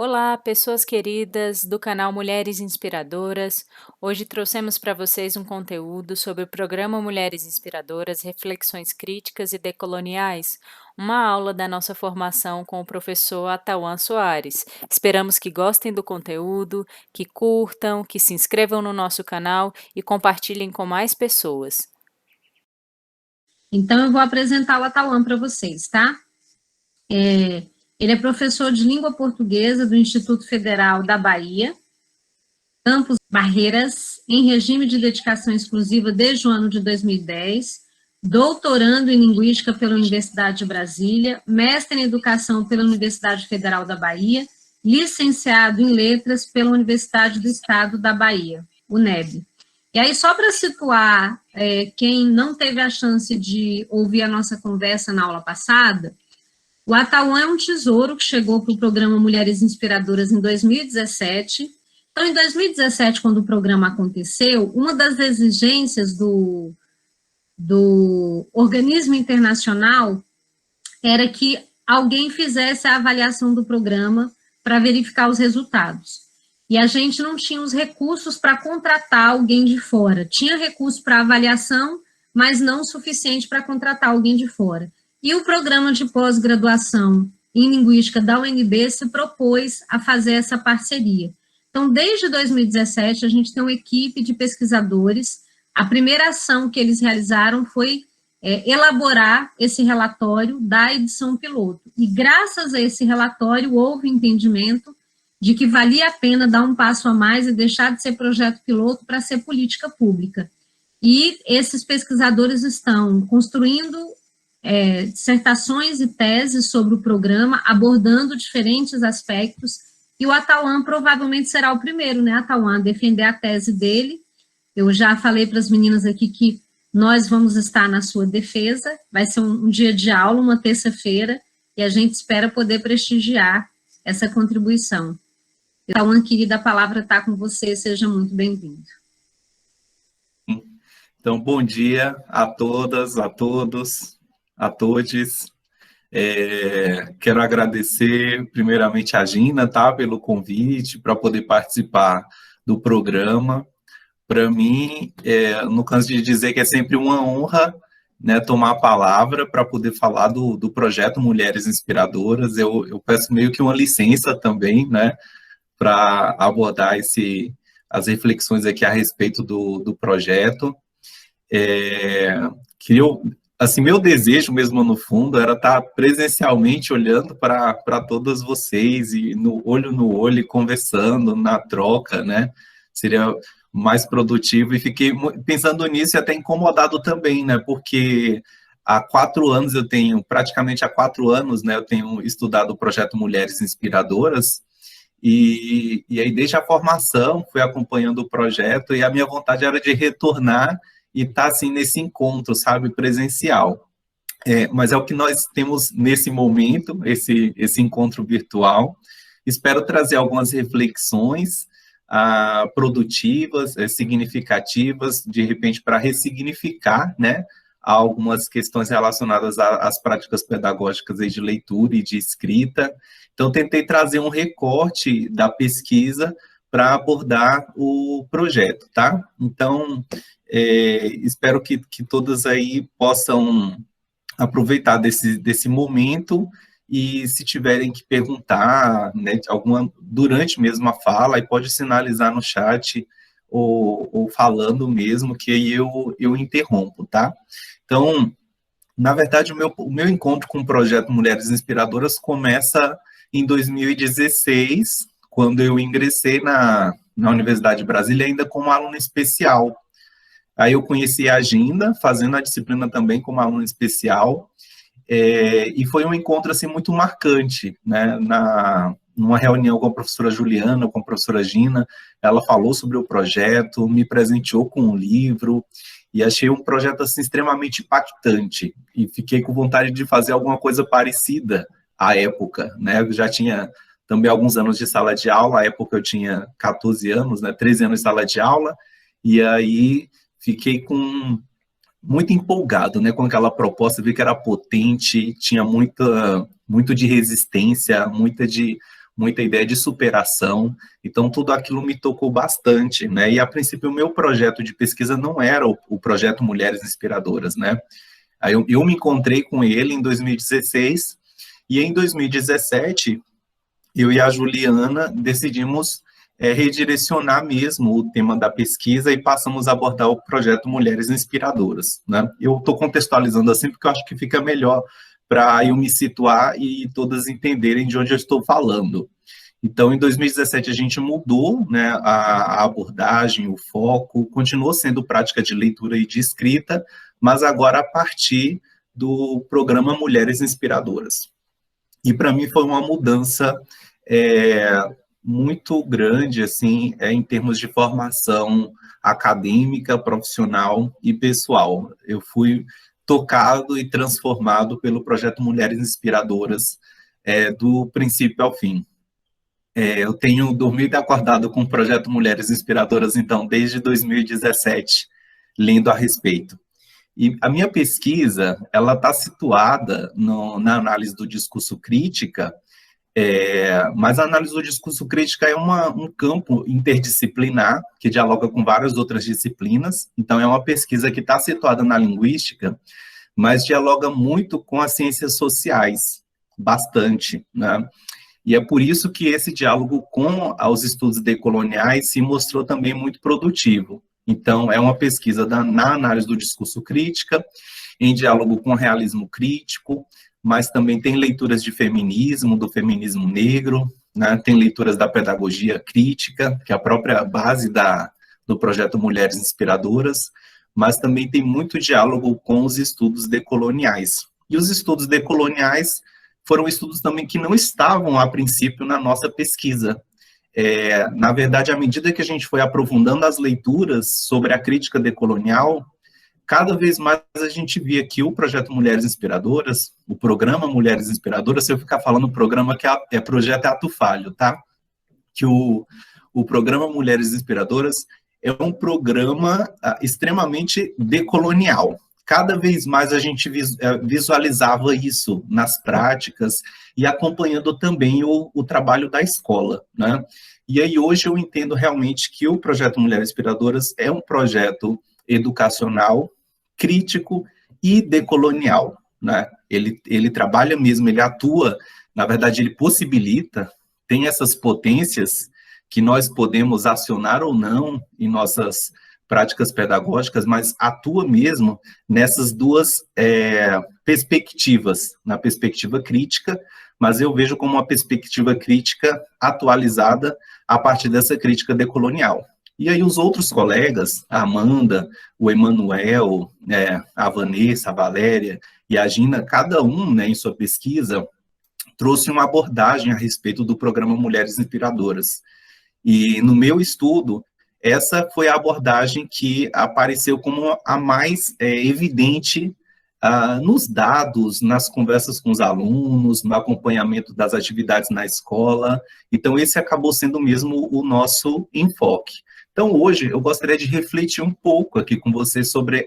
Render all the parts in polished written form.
Olá, pessoas queridas do canal Mulheres Inspiradoras. Hoje trouxemos para vocês um conteúdo sobre o programa Mulheres Inspiradoras, Reflexões Críticas e Decoloniais, uma aula da nossa formação com o professor Atauan Soares. Esperamos que gostem do conteúdo, que curtam, que se inscrevam no nosso canal e compartilhem com mais pessoas. Então, eu vou apresentar o Atauan para vocês, tá? Ele é professor de língua portuguesa do Instituto Federal da Bahia, Campus Barreiras, em regime de dedicação exclusiva desde o ano de 2010, doutorando em Linguística pela Universidade de Brasília, mestre em Educação pela Universidade Federal da Bahia, licenciado em Letras pela Universidade do Estado da Bahia, UNEB. E aí, só para situar quem não teve a chance de ouvir a nossa conversa na aula passada, o Atauan é um tesouro que chegou para o programa Mulheres Inspiradoras em 2017. Então, em 2017, quando o programa aconteceu, uma das exigências do organismo internacional era que alguém fizesse a avaliação do programa para verificar os resultados. E a gente não tinha os recursos para contratar alguém de fora. Tinha recurso para avaliação, mas não o suficiente para contratar alguém de fora. E o programa de pós-graduação em Linguística da UNB se propôs a fazer essa parceria. Então, desde 2017, a gente tem uma equipe de pesquisadores. A primeira ação que eles realizaram foi elaborar esse relatório da edição piloto. E, graças a esse relatório, houve entendimento de que valia a pena dar um passo a mais e deixar de ser projeto piloto para ser política pública. E esses pesquisadores estão construindo dissertações e teses sobre o programa, abordando diferentes aspectos, e o Atauan provavelmente será o primeiro, né, Atauan, a defender a tese dele. Eu já falei para as meninas aqui que nós vamos estar na sua defesa, vai ser um dia de aula, uma terça-feira, e a gente espera poder prestigiar essa contribuição. Atauan, querida, a palavra está com você, seja muito bem-vindo. Então, bom dia a todas, a todos, a todes. Quero agradecer primeiramente a Gina, tá, pelo convite para poder participar do programa. Para mim, não canso de dizer que é sempre uma honra, né, tomar a palavra para poder falar do projeto Mulheres Inspiradoras. Eu peço meio que uma licença também, né, para abordar as reflexões aqui a respeito do projeto. Assim, meu desejo mesmo no fundo era estar presencialmente olhando para todas vocês e no olho, conversando, na troca, né? Seria mais produtivo, e fiquei pensando nisso e até incomodado também, né? Porque praticamente há 4 anos, né, eu tenho estudado o projeto Mulheres Inspiradoras, e aí desde a formação fui acompanhando o projeto, e a minha vontade era de retornar e estar assim nesse encontro, sabe, presencial. Mas é o que nós temos nesse momento, esse encontro virtual. Espero trazer algumas reflexões produtivas, significativas, de repente para ressignificar, né, algumas questões relacionadas às práticas pedagógicas de leitura e de escrita. Então, tentei trazer um recorte da pesquisa para abordar o projeto, tá? Então, espero que todas aí possam aproveitar desse momento, e se tiverem que perguntar, né, durante mesmo a fala, aí pode sinalizar no chat ou falando mesmo, que aí eu interrompo, tá? Então, na verdade, o meu encontro com o projeto Mulheres Inspiradoras começa em 2016, quando eu ingressei na Universidade de Brasília ainda como aluno especial. Aí eu conheci a Ginda, fazendo a disciplina também como aluno especial, e foi um encontro assim, muito marcante, né? Numa reunião com a professora Juliana, com a professora Gina, ela falou sobre o projeto, me presenteou com um livro, e achei um projeto assim, extremamente impactante, e fiquei com vontade de fazer alguma coisa parecida à época, né? Eu já tinha também alguns anos de sala de aula, à época eu tinha 14 anos, né? 13 anos de sala de aula, e aí fiquei muito empolgado, né, com aquela proposta, vi que era potente, tinha muito de resistência, muita ideia de superação, então tudo aquilo me tocou bastante, né? E a princípio o meu projeto de pesquisa não era o projeto Mulheres Inspiradoras, né? Aí eu me encontrei com ele em 2016, e em 2017, eu e a Juliana decidimos redirecionar mesmo o tema da pesquisa e passamos a abordar o projeto Mulheres Inspiradoras, né? Eu estou contextualizando assim porque eu acho que fica melhor para eu me situar e todas entenderem de onde eu estou falando. Então, em 2017, a gente mudou, né, a abordagem, o foco, continuou sendo prática de leitura e de escrita, mas agora a partir do programa Mulheres Inspiradoras. E para mim foi uma mudança muito grande, assim, em termos de formação acadêmica, profissional e pessoal. Eu fui tocado e transformado pelo projeto Mulheres Inspiradoras, do princípio ao fim. Eu tenho dormido e acordado com o projeto Mulheres Inspiradoras, então, desde 2017, lendo a respeito. E a minha pesquisa, ela está situada na análise do discurso crítica, mas a análise do discurso crítica é um campo interdisciplinar, que dialoga com várias outras disciplinas, então é uma pesquisa que está situada na linguística, mas dialoga muito com as ciências sociais, bastante, né? E é por isso que esse diálogo com os estudos decoloniais se mostrou também muito produtivo. Então, é uma pesquisa na análise do discurso crítica, em diálogo com o realismo crítico, mas também tem leituras de feminismo, do feminismo negro, né? Tem leituras da pedagogia crítica, que é a própria base do projeto Mulheres Inspiradoras, mas também tem muito diálogo com os estudos decoloniais. E os estudos decoloniais foram estudos também que não estavam, a princípio, na nossa pesquisa. Na verdade, à medida que a gente foi aprofundando as leituras sobre a crítica decolonial, cada vez mais a gente via que o projeto Mulheres Inspiradoras, o programa Mulheres Inspiradoras, se eu ficar falando programa que projeto é ato falho, tá? Que o programa Mulheres Inspiradoras é um programa extremamente decolonial. Cada vez mais a gente visualizava isso nas práticas e acompanhando também o trabalho da escola, né? E aí hoje eu entendo realmente que o projeto Mulheres Inspiradoras é um projeto educacional, crítico e decolonial, né? Ele trabalha mesmo, ele atua, na verdade ele possibilita, tem essas potências que nós podemos acionar ou não em nossas práticas pedagógicas, mas atua mesmo nessas duas perspectivas, na perspectiva crítica, mas eu vejo como uma perspectiva crítica atualizada a partir dessa crítica decolonial. E aí os outros colegas, a Amanda, o Emanuel, a Vanessa, a Valéria e a Gina, cada um, né, em sua pesquisa, trouxe uma abordagem a respeito do programa Mulheres Inspiradoras. E no meu estudo, essa foi a abordagem que apareceu como a mais evidente nos dados, nas conversas com os alunos, no acompanhamento das atividades na escola. Então, esse acabou sendo mesmo o nosso enfoque. Então, hoje, eu gostaria de refletir um pouco aqui com vocês sobre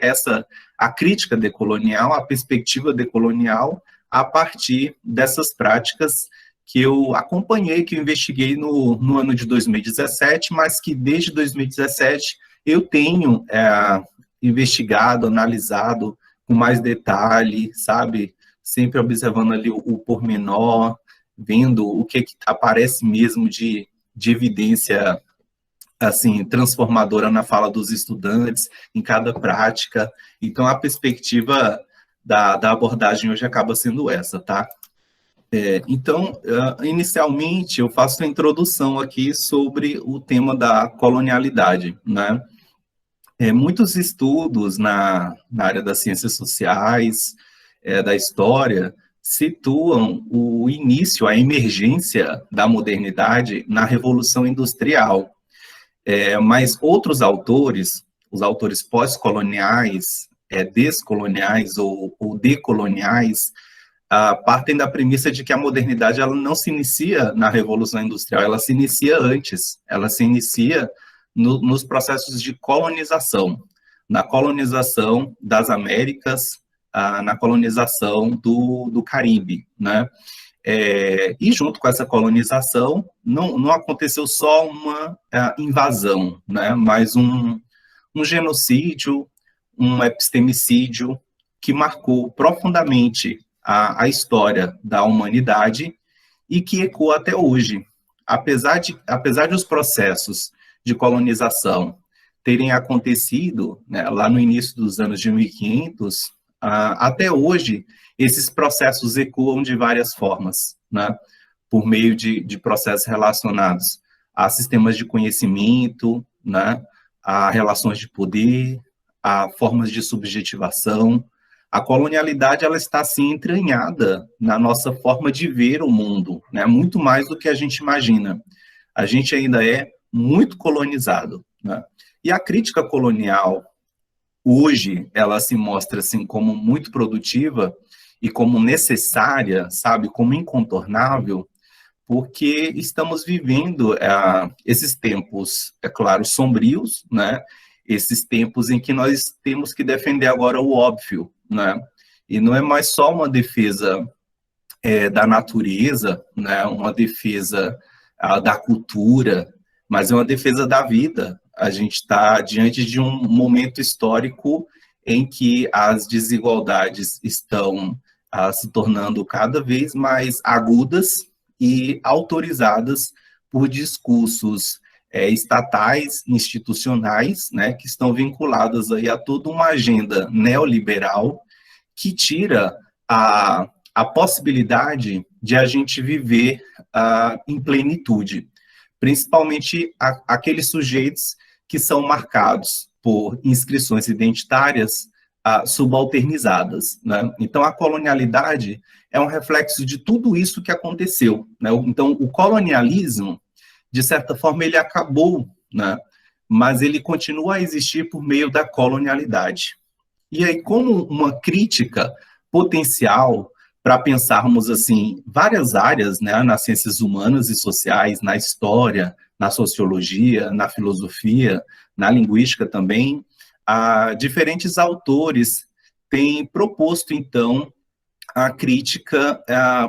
a crítica decolonial, a perspectiva decolonial, a partir dessas práticas que eu acompanhei, que eu investiguei no ano de 2017, mas que desde 2017 eu tenho investigado, analisado com mais detalhe, sabe? Sempre observando ali o pormenor, vendo o que aparece mesmo de evidência assim, transformadora na fala dos estudantes, em cada prática. Então, a perspectiva da abordagem hoje acaba sendo essa, tá? Então, inicialmente, eu faço a introdução aqui sobre o tema da colonialidade, né? Muitos estudos na área das ciências sociais, da história, situam o início, a emergência da modernidade na Revolução Industrial. Mas outros autores, os autores pós-coloniais, descoloniais ou decoloniais, partem da premissa de que a modernidade ela não se inicia na Revolução Industrial, ela se inicia antes, ela se inicia nos processos de colonização, na colonização das Américas, na colonização do Caribe, né? E junto com essa colonização, não aconteceu só uma invasão, né, mas um genocídio, um epistemicídio que marcou profundamente a história da humanidade e que ecoa até hoje. Apesar de os processos de colonização terem acontecido, né, lá no início dos anos de 1500, até hoje, esses processos ecoam de várias formas, né, por meio de processos relacionados a sistemas de conhecimento, né, a relações de poder, a formas de subjetivação. A colonialidade, ela está, assim, entranhada na nossa forma de ver o mundo, né, muito mais do que a gente imagina. A gente ainda é muito colonizado, né? E a crítica colonial, hoje, ela se mostra, assim, como muito produtiva e como necessária, sabe, como incontornável, porque estamos vivendo esses tempos, é claro, sombrios, né? Esses tempos em que nós temos que defender agora o óbvio, né? E não é mais só uma defesa da natureza, né? Uma defesa da cultura, mas é uma defesa da vida. A gente está diante de um momento histórico em que as desigualdades estão se tornando cada vez mais agudas e autorizadas por discursos estatais, institucionais, né, que estão vinculadas aí a toda uma agenda neoliberal que tira a possibilidade de a gente viver em plenitude, principalmente aqueles sujeitos que são marcados por inscrições identitárias subalternizadas, né? Então, a colonialidade é um reflexo de tudo isso que aconteceu, né? Então, o colonialismo, de certa forma, ele acabou, né? Mas ele continua a existir por meio da colonialidade. E aí, como uma crítica potencial para pensarmos, assim, várias áreas, né, nas ciências humanas e sociais, na história, na sociologia, na filosofia, na linguística também, diferentes autores têm proposto, então, a crítica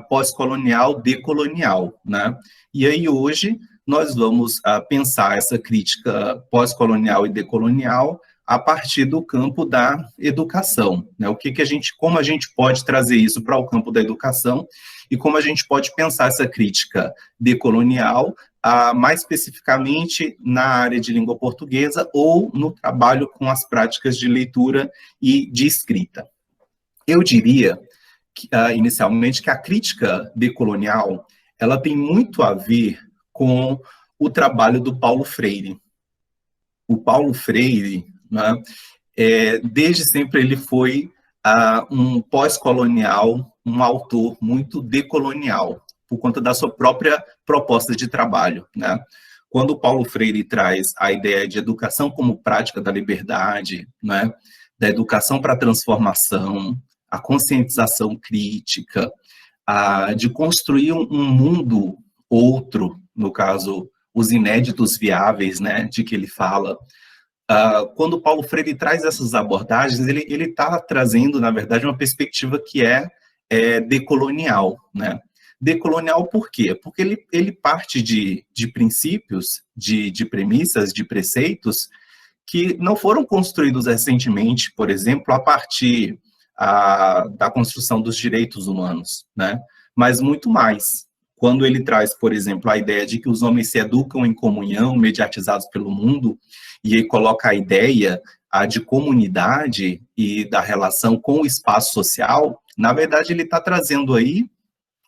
pós-colonial, decolonial, né? E aí, hoje, nós vamos pensar essa crítica pós-colonial e decolonial a partir do campo da educação, né? Como a gente pode trazer isso para o campo da educação e como a gente pode pensar essa crítica decolonial, mais especificamente na área de língua portuguesa ou no trabalho com as práticas de leitura e de escrita. Eu diria, inicialmente, que a crítica decolonial, ela tem muito a ver com o trabalho do Paulo Freire. O Paulo Freire, né, desde sempre ele foi um pós-colonial, um autor muito decolonial, por conta da sua própria proposta de trabalho, né? Quando o Paulo Freire traz a ideia de educação como prática da liberdade, né, da educação para a transformação, a conscientização crítica, de construir um mundo outro, no caso, os inéditos viáveis, né, de que ele fala. Quando Paulo Freire traz essas abordagens, ele está trazendo, na verdade, uma perspectiva que é decolonial, né? Decolonial por quê? Porque ele parte de princípios, de premissas, de preceitos que não foram construídos recentemente, por exemplo, a partir da construção dos direitos humanos, né? Mas muito mais. Quando ele traz, por exemplo, a ideia de que os homens se educam em comunhão, mediatizados pelo mundo, e ele coloca a ideia de comunidade e da relação com o espaço social, na verdade ele está trazendo aí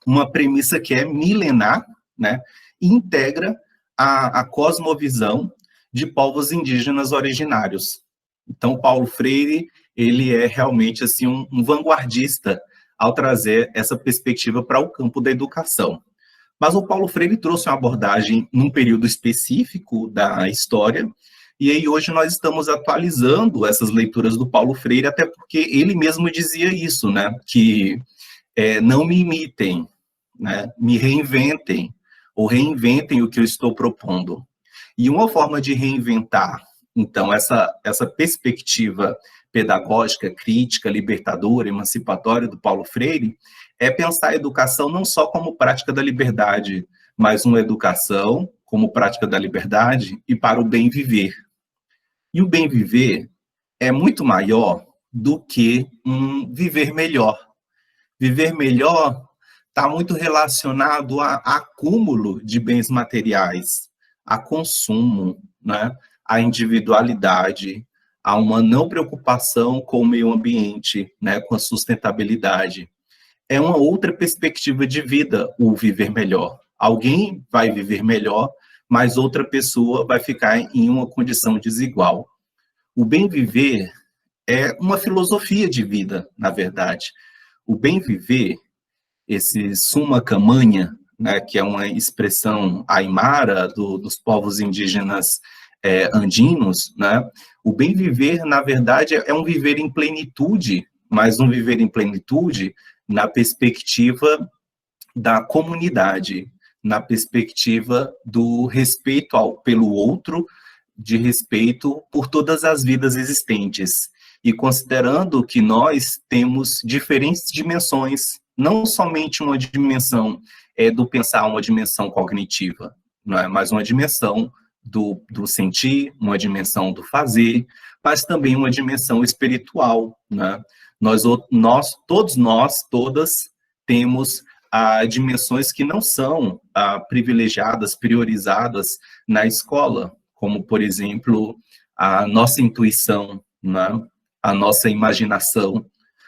uma premissa que é milenar, né, e integra a cosmovisão de povos indígenas originários. Então, Paulo Freire, ele é realmente assim, um vanguardista ao trazer essa perspectiva para o campo da educação. Mas o Paulo Freire trouxe uma abordagem num período específico da história, e aí hoje nós estamos atualizando essas leituras do Paulo Freire, até porque ele mesmo dizia isso, né, que não me imitem, né, me reinventem, ou reinventem o que eu estou propondo. E uma forma de reinventar, então, essa perspectiva pedagógica, crítica, libertadora, emancipatória do Paulo Freire, é pensar a educação não só como prática da liberdade, mas uma educação como prática da liberdade e para o bem viver. E o bem viver é muito maior do que um viver melhor. Viver melhor está muito relacionado a acúmulo de bens materiais, a consumo, né? A individualidade, a uma não preocupação com o meio ambiente, né? Com a sustentabilidade. É uma outra perspectiva de vida, o viver melhor. Alguém vai viver melhor, mas outra pessoa vai ficar em uma condição desigual. O bem viver é uma filosofia de vida, na verdade. O bem viver, esse summa camanha, né, que é uma expressão aimara dos povos indígenas andinos, né, o bem viver, na verdade, é um viver em plenitude, mas um viver em plenitude na perspectiva da comunidade, na perspectiva do respeito pelo outro, de respeito por todas as vidas existentes. E considerando que nós temos diferentes dimensões, não somente uma dimensão do pensar, uma dimensão cognitiva, não é? Mas uma dimensão do sentir, uma dimensão do fazer, mas também uma dimensão espiritual, né? Todos nós, todas, temos dimensões que não são privilegiadas, priorizadas na escola, como, por exemplo, a nossa intuição, né? A nossa imaginação,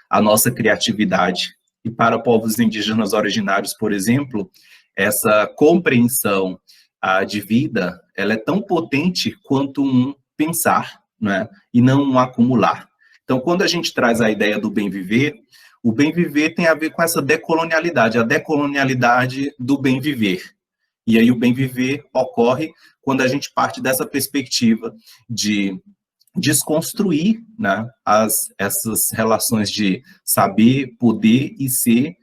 a nossa criatividade. E para povos indígenas originários, por exemplo, essa compreensão de vida, ela é tão potente quanto um pensar, né? E não um acumular. Então, quando a gente traz a ideia do bem viver, o bem viver tem a ver com essa decolonialidade, a decolonialidade do bem viver. E aí o bem viver ocorre quando a gente parte dessa perspectiva de desconstruir, né, essas relações de saber, poder e ser,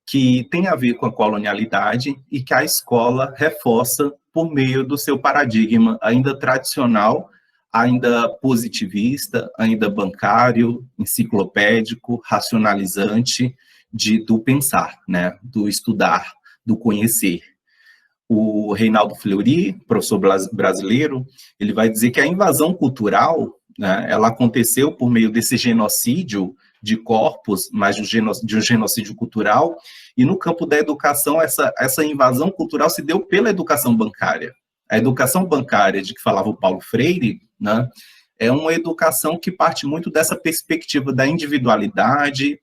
que tem a ver com a colonialidade e que a escola reforça por meio do seu paradigma ainda tradicional, ainda positivista, ainda bancário, enciclopédico, racionalizante do pensar, né, do estudar, do conhecer. O Reinaldo Fleury, professor brasileiro, ele vai dizer que a invasão cultural, né, ela aconteceu por meio desse genocídio de corpos, mas de um genocídio cultural, e no campo da educação, essa invasão cultural se deu pela educação bancária. A educação bancária de que falava o Paulo Freire, né, é uma educação que parte muito dessa perspectiva da individualidade,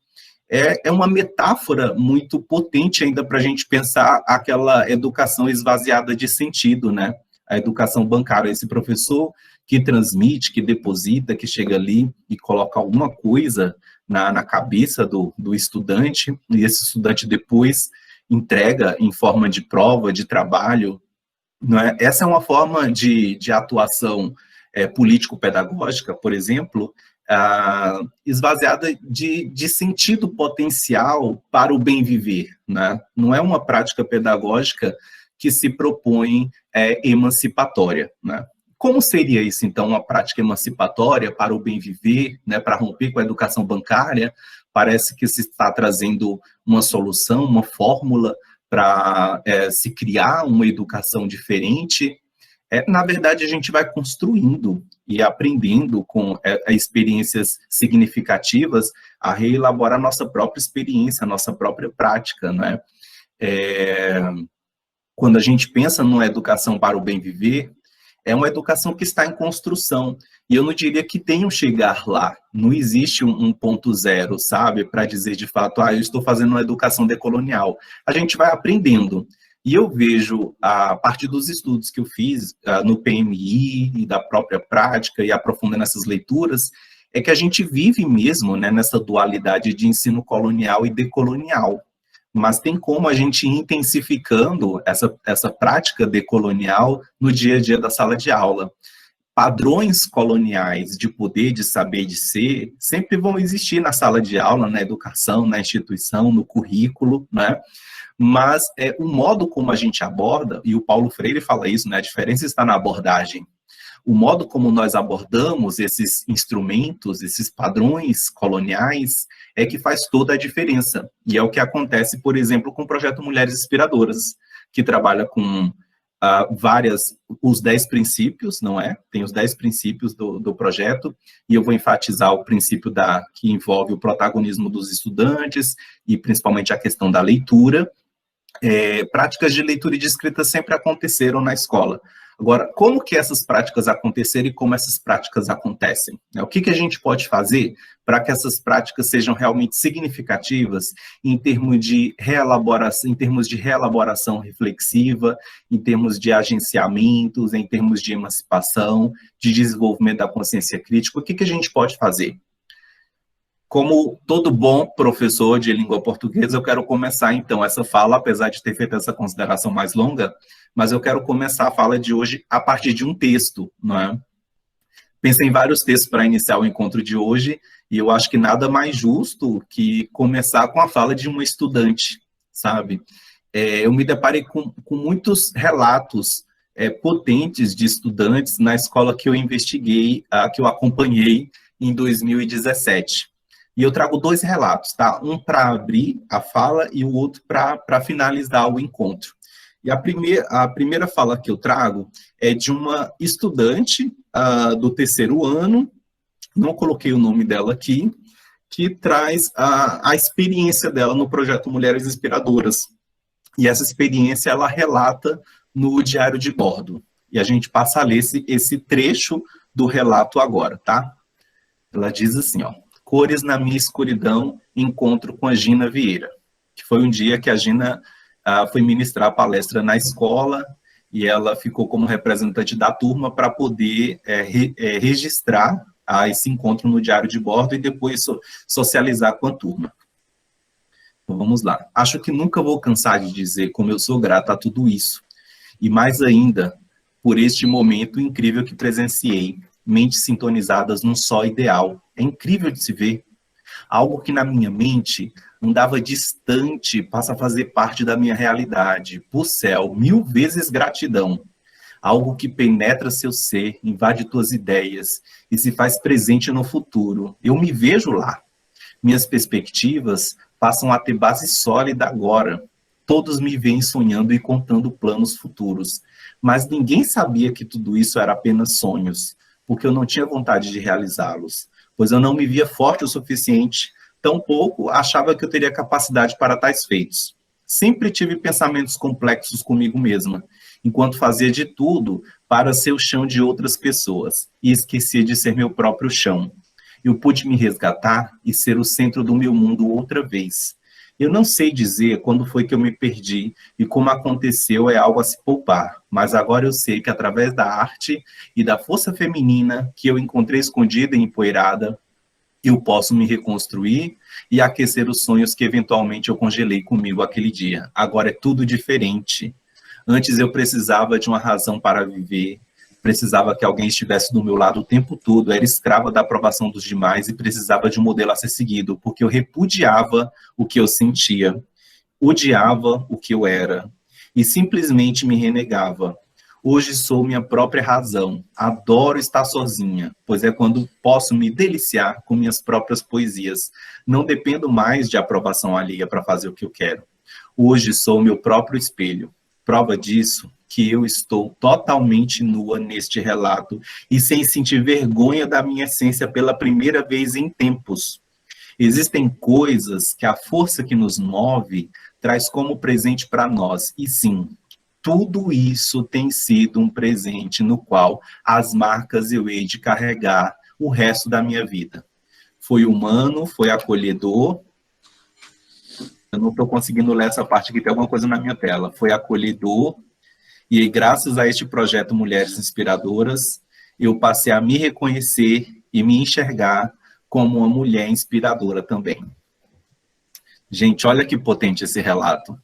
é uma metáfora muito potente ainda para a gente pensar aquela educação esvaziada de sentido, né? A educação bancária, esse professor que transmite, que deposita, que chega ali e coloca alguma coisa na cabeça do estudante, e esse estudante depois entrega em forma de prova, de trabalho, não é? Essa é uma forma de atuação político-pedagógica, por exemplo, esvaziada de sentido potencial para o bem viver, né? Não é uma prática pedagógica que se propõe emancipatória, né? Como seria isso, então, uma prática emancipatória para o bem viver, né, para romper com a educação bancária? Parece que se está trazendo uma solução, uma fórmula para se criar uma educação diferente. Na verdade, a gente vai construindo e aprendendo com experiências significativas a reelaborar a nossa própria experiência, a nossa própria prática, né? Quando a gente pensa numa educação para o bem viver, é uma educação que está em construção, e eu não diria que tem um chegar lá, não existe um ponto zero, sabe, para dizer de fato, eu estou fazendo uma educação decolonial. A gente vai aprendendo. E eu vejo, a partir dos estudos que eu fiz no PMI e da própria prática e aprofundando essas leituras, é que a gente vive mesmo, né, nessa dualidade de ensino colonial e decolonial. Mas tem como a gente ir intensificando essa prática decolonial no dia a dia da sala de aula. Padrões coloniais de poder, de saber, de ser, sempre vão existir na sala de aula, na educação, na instituição, no currículo, né? Mas o modo como a gente aborda, e o Paulo Freire fala isso, né? A diferença está na abordagem. o modo como nós abordamos esses instrumentos, esses padrões coloniais, é que faz toda a diferença. E é o que acontece, por exemplo, com o projeto Mulheres Inspiradoras, que trabalha com os 10 princípios, não é? Tem os 10 princípios do projeto, e eu vou enfatizar o princípio que envolve o protagonismo dos estudantes, e principalmente a questão da leitura. Práticas de leitura e de escrita sempre aconteceram na escola. Agora, como que essas práticas aconteceram e como essas práticas acontecem? O que a gente pode fazer para que essas práticas sejam realmente significativas em termos de reelaboração reflexiva, em termos de agenciamentos, em termos de emancipação, de desenvolvimento da consciência crítica? O que a gente pode fazer? Como todo bom professor de língua portuguesa, eu quero começar, então, essa fala, apesar de ter feito essa consideração mais longa, mas eu quero começar a fala de hoje a partir de um texto, não é? Pensei em vários textos para iniciar o encontro de hoje, e eu acho que nada mais justo que começar com a fala de uma estudante, sabe? Eu me deparei com muitos relatos potentes de estudantes na escola que eu investiguei, que eu acompanhei em 2017. E eu trago 2 relatos, tá? Um para abrir a fala e o outro para finalizar o encontro. E a primeira fala que eu trago é de uma estudante do 3º ano, não coloquei o nome dela aqui, que traz a experiência dela no projeto Mulheres Inspiradoras. E essa experiência ela relata no diário de bordo. E a gente passa a ler esse trecho do relato agora, tá? Ela diz assim, ó. Cores na minha escuridão, encontro com a Gina Vieira, que foi um dia que a Gina foi ministrar a palestra na escola e ela ficou como representante da turma para poder registrar esse encontro no diário de bordo e depois socializar com a turma. Então, vamos lá. Acho que nunca vou cansar de dizer como eu sou grata a tudo isso, e mais ainda por este momento incrível que presenciei, mentes sintonizadas num só ideal. É incrível de se ver. Algo que na minha mente andava distante passa a fazer parte da minha realidade. Por céu, 1000 vezes gratidão. Algo que penetra seu ser, invade tuas ideias e se faz presente no futuro. Eu me vejo lá. Minhas perspectivas passam a ter base sólida agora. Todos me veem sonhando e contando planos futuros. Mas ninguém sabia que tudo isso era apenas sonhos, porque eu não tinha vontade de realizá-los, pois eu não me via forte o suficiente, tampouco achava que eu teria capacidade para tais feitos. Sempre tive pensamentos complexos comigo mesma, enquanto fazia de tudo para ser o chão de outras pessoas, e esquecia de ser meu próprio chão. Eu pude me resgatar e ser o centro do meu mundo outra vez. Eu não sei dizer quando foi que eu me perdi e como aconteceu é algo a se poupar, mas agora eu sei que através da arte e da força feminina que eu encontrei escondida e empoeirada, eu posso me reconstruir e aquecer os sonhos que eventualmente eu congelei comigo aquele dia. Agora é tudo diferente. Antes eu precisava de uma razão para viver, precisava que alguém estivesse do meu lado o tempo todo, era escrava da aprovação dos demais e precisava de um modelo a ser seguido, porque eu repudiava o que eu sentia, odiava o que eu era e simplesmente me renegava. Hoje sou minha própria razão, adoro estar sozinha, pois é quando posso me deliciar com minhas próprias poesias. Não dependo mais de aprovação alheia para fazer o que eu quero. Hoje sou meu próprio espelho. Prova disso que eu estou totalmente nua neste relato e sem sentir vergonha da minha essência pela primeira vez em tempos. Existem coisas que a força que nos move traz como presente para nós, e sim, tudo isso tem sido um presente no qual as marcas eu hei de carregar o resto da minha vida. Foi humano, foi acolhedor. Eu não estou conseguindo ler essa parte aqui, tem alguma coisa na minha tela. Foi acolhedor, e graças a este projeto Mulheres Inspiradoras, eu passei a me reconhecer e me enxergar como uma mulher inspiradora também. Gente, olha que potente esse relato.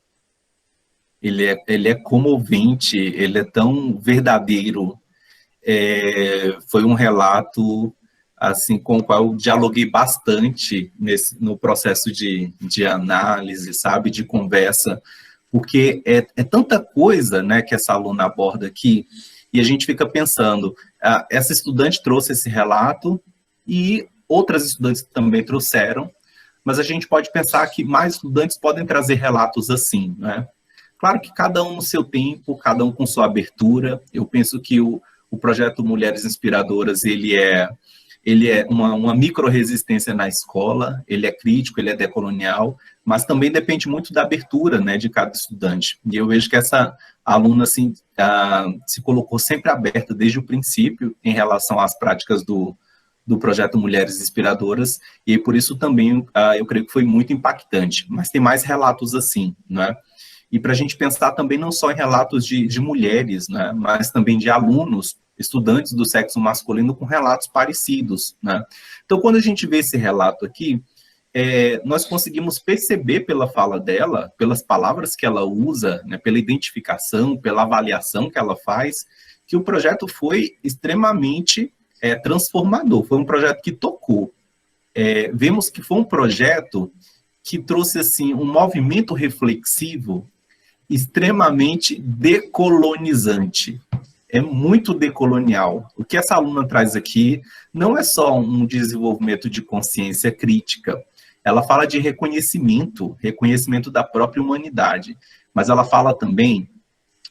Ele é comovente, ele é tão verdadeiro. Foi um relato assim, com o qual eu dialoguei bastante no processo de análise, sabe, de conversa, porque é tanta coisa, né, que essa aluna aborda aqui, e a gente fica pensando, essa estudante trouxe esse relato e outras estudantes também trouxeram, mas a gente pode pensar que mais estudantes podem trazer relatos assim, né? Claro que cada um no seu tempo, cada um com sua abertura. Eu penso que o projeto Mulheres Inspiradoras, ele é uma micro-resistência na escola, ele é crítico, ele é decolonial, mas também depende muito da abertura, né, de cada estudante. E eu vejo que essa aluna assim, se colocou sempre aberta desde o princípio em relação às práticas do projeto Mulheres Inspiradoras, e por isso também eu creio que foi muito impactante. Mas tem mais relatos assim, né? E para a gente pensar também não só em relatos de mulheres, né, mas também de alunos, estudantes do sexo masculino com relatos parecidos, né? Então, quando a gente vê esse relato aqui, nós conseguimos perceber pela fala dela, pelas palavras que ela usa, né, pela identificação, pela avaliação que ela faz, que o projeto foi extremamente transformador, foi um projeto que tocou. Vemos que foi um projeto que trouxe assim, um movimento reflexivo extremamente decolonizante. É muito decolonial. O que essa aluna traz aqui não é só um desenvolvimento de consciência crítica, ela fala de reconhecimento da própria humanidade, mas ela fala também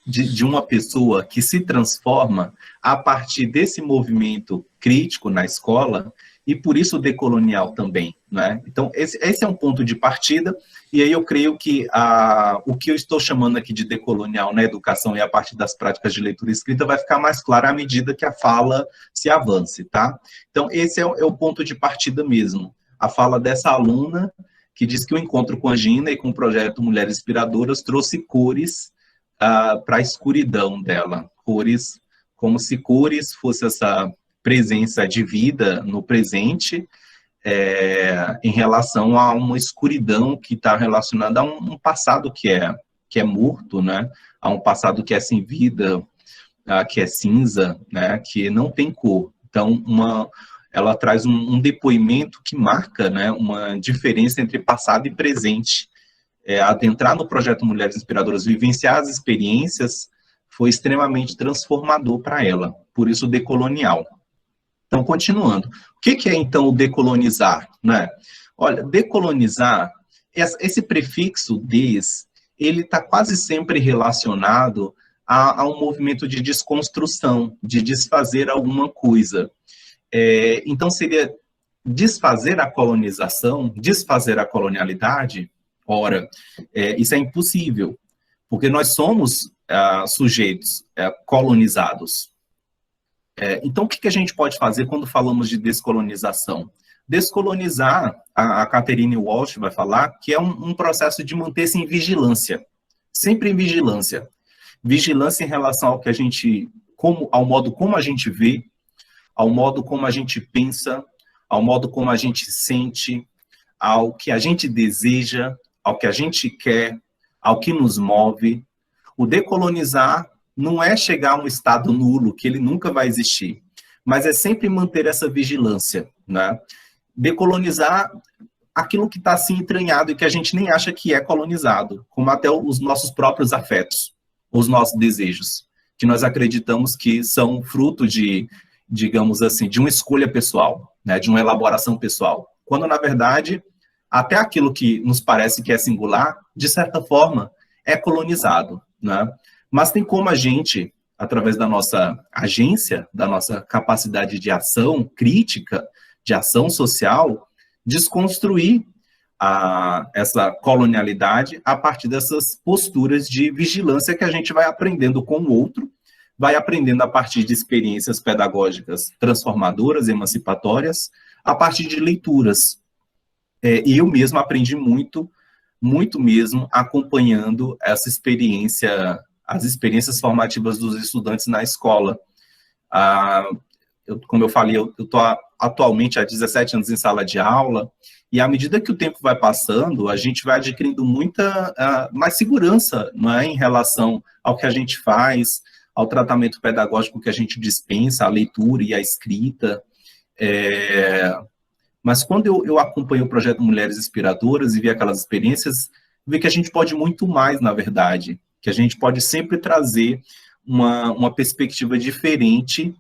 de uma pessoa que se transforma a partir desse movimento crítico na escola, e por isso decolonial também, né? Então, esse é um ponto de partida, e aí eu creio que o que eu estou chamando aqui de decolonial na educação e a partir das práticas de leitura e escrita vai ficar mais claro à medida que a fala se avance, tá? Então, esse é o ponto de partida mesmo. A fala dessa aluna, que diz que o encontro com a Gina e com o projeto Mulheres Inspiradoras trouxe cores para a escuridão dela. Cores, como se cores fosse essa presença de vida no presente, em relação a uma escuridão que está relacionada a um passado que é morto, né? A um passado que é sem vida, que é cinza, né? Que não tem cor. Então, ela traz um depoimento que marca, né, uma diferença entre passado e presente. Adentrar no projeto Mulheres Inspiradoras, vivenciar as experiências, foi extremamente transformador para ela, por isso decolonial. Então, continuando, o que é, então, o decolonizar, né? Olha, decolonizar, esse prefixo des, ele está quase sempre relacionado a um movimento de desconstrução, de desfazer alguma coisa. Então, seria desfazer a colonização, desfazer a colonialidade. Ora, isso é impossível, porque nós somos sujeitos colonizados. Então, o que a gente pode fazer quando falamos de descolonização? Descolonizar, a Catherine Walsh vai falar, que é um processo de manter-se em vigilância, sempre em vigilância. Vigilância em relação ao que a gente, ao modo como a gente vê, ao modo como a gente pensa, ao modo como a gente sente, ao que a gente deseja, ao que a gente quer, ao que nos move. O decolonizar não é chegar a um estado nulo, que ele nunca vai existir, mas é sempre manter essa vigilância, né? Decolonizar aquilo que está assim entranhado e que a gente nem acha que é colonizado, como até os nossos próprios afetos, os nossos desejos, que nós acreditamos que são fruto de, digamos assim, de uma escolha pessoal, né? De uma elaboração pessoal, quando na verdade até aquilo que nos parece que é singular, de certa forma, é colonizado, né? Mas tem como a gente, através da nossa agência, da nossa capacidade de ação crítica, de ação social, desconstruir essa colonialidade a partir dessas posturas de vigilância que a gente vai aprendendo com o outro, vai aprendendo a partir de experiências pedagógicas transformadoras, emancipatórias, a partir de leituras. E eu mesmo aprendi muito mesmo, acompanhando essa experiência, as experiências formativas dos estudantes na escola. Como eu falei, eu estou atualmente há 17 anos em sala de aula, e à medida que o tempo vai passando, a gente vai adquirindo muita mais segurança, não é, em relação ao que a gente faz, ao tratamento pedagógico que a gente dispensa, a leitura e a escrita. Mas quando eu acompanho o projeto Mulheres Inspiradoras e vi aquelas experiências, vi que a gente pode muito mais, na verdade, que a gente pode sempre trazer uma perspectiva diferente,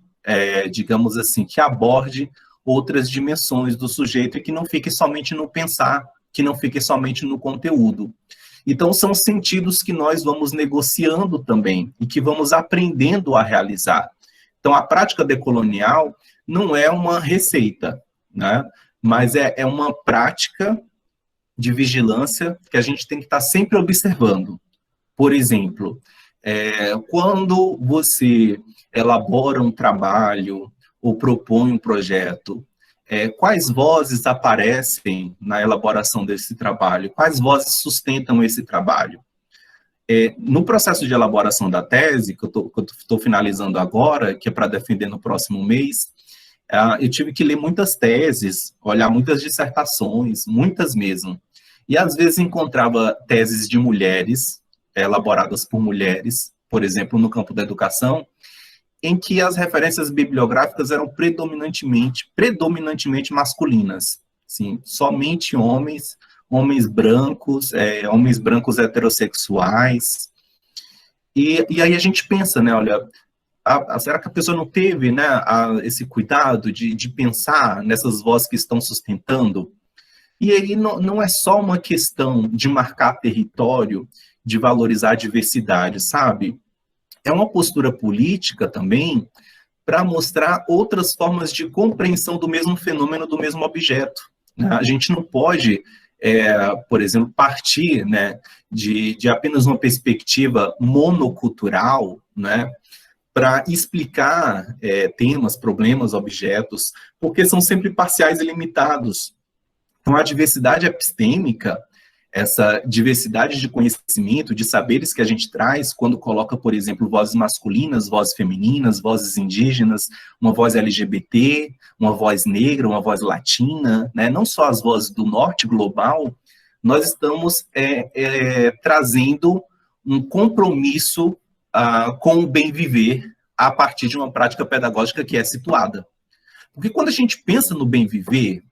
digamos assim, que aborde outras dimensões do sujeito e que não fique somente no pensar, que não fique somente no conteúdo. Então, são sentidos que nós vamos negociando também e que vamos aprendendo a realizar. Então, a prática decolonial não é uma receita, né? Mas é uma prática de vigilância que a gente tem que estar sempre observando. Por exemplo, quando você elabora um trabalho ou propõe um projeto, quais vozes aparecem na elaboração desse trabalho? Quais vozes sustentam esse trabalho? No processo de elaboração da tese, que eu estou finalizando agora, que é para defender no próximo mês, eu tive que ler muitas teses, olhar muitas dissertações, muitas mesmo. E às vezes encontrava teses de mulheres, elaboradas por mulheres, por exemplo, no campo da educação, em que as referências bibliográficas eram predominantemente masculinas. Assim, somente homens brancos heterossexuais. E aí a gente pensa, né, olha, será que a pessoa não teve, né, esse cuidado de pensar nessas vozes que estão sustentando? E aí não é só uma questão de marcar território, de valorizar a diversidade, sabe? É uma postura política também para mostrar outras formas de compreensão do mesmo fenômeno, do mesmo objeto, né? A gente não pode, por exemplo, partir, né, de apenas uma perspectiva monocultural, né, para explicar temas, problemas, objetos, porque são sempre parciais e limitados. Então, a diversidade epistêmica, essa diversidade de conhecimento, de saberes que a gente traz quando coloca, por exemplo, vozes masculinas, vozes femininas, vozes indígenas, uma voz LGBT, uma voz negra, uma voz latina, né? Não só as vozes do norte global, nós estamos trazendo um compromisso com o bem viver a partir de uma prática pedagógica que é situada. Porque quando a gente pensa no bem viver,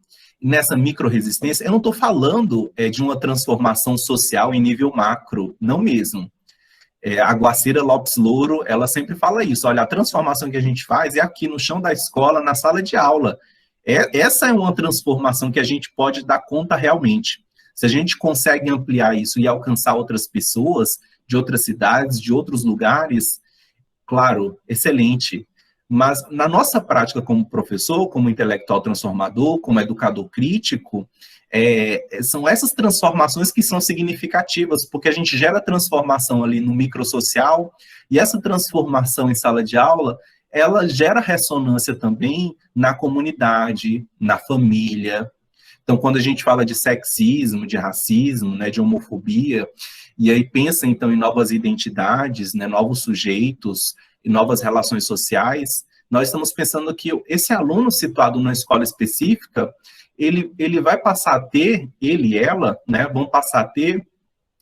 nessa micro-resistência, eu não estou falando de uma transformação social em nível macro, não mesmo. A Guacira Lopes Louro, ela sempre fala isso, olha, a transformação que a gente faz é aqui no chão da escola, na sala de aula. Essa é uma transformação que a gente pode dar conta realmente. Se a gente consegue ampliar isso e alcançar outras pessoas, de outras cidades, de outros lugares, claro, excelente. Mas na nossa prática como professor, como intelectual transformador, como educador crítico, são essas transformações que são significativas, porque a gente gera transformação ali no microsocial, e essa transformação em sala de aula, ela gera ressonância também na comunidade, na família. Então, quando a gente fala de sexismo, de racismo, né, de homofobia, e aí pensa, então, em novas identidades, né, novos sujeitos, e novas relações sociais, nós estamos pensando que esse aluno situado numa escola específica, ele vai passar a ter, ele e ela, né, vão passar a ter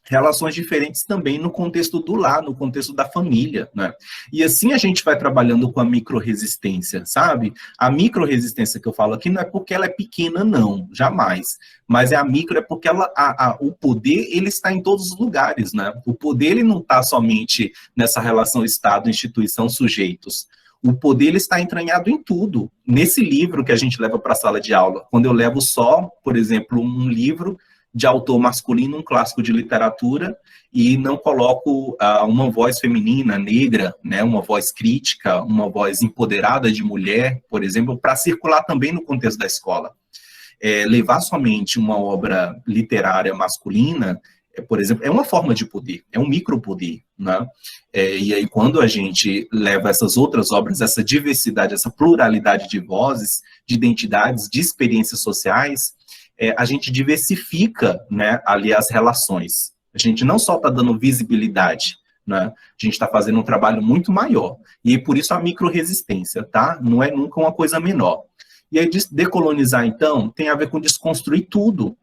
relações diferentes também no contexto do lar, no contexto da família, né? E assim a gente vai trabalhando com a micro-resistência, sabe? A micro-resistência que eu falo aqui não é porque ela é pequena, não, jamais. Mas a micro é porque o poder, ele está em todos os lugares, né? O poder, ele não está somente nessa relação Estado, instituição, sujeitos. O poder, ele está entranhado em tudo. Nesse livro que a gente leva para a sala de aula, quando eu levo só, por exemplo, um livro de autor masculino, um clássico de literatura, e não coloco uma voz feminina, negra, né, uma voz crítica, uma voz empoderada de mulher, por exemplo, para circular também no contexto da escola. Levar somente uma obra literária masculina, por exemplo, é uma forma de poder, é um micropoder, né? E aí, quando a gente leva essas outras obras, essa diversidade, essa pluralidade de vozes, de identidades, de experiências sociais, a gente diversifica, né, ali as relações. A gente não só está dando visibilidade, né, a gente está fazendo um trabalho muito maior. E por isso a micro-resistência, tá? Não é nunca uma coisa menor. E aí, decolonizar, então, tem a ver com desconstruir tudo,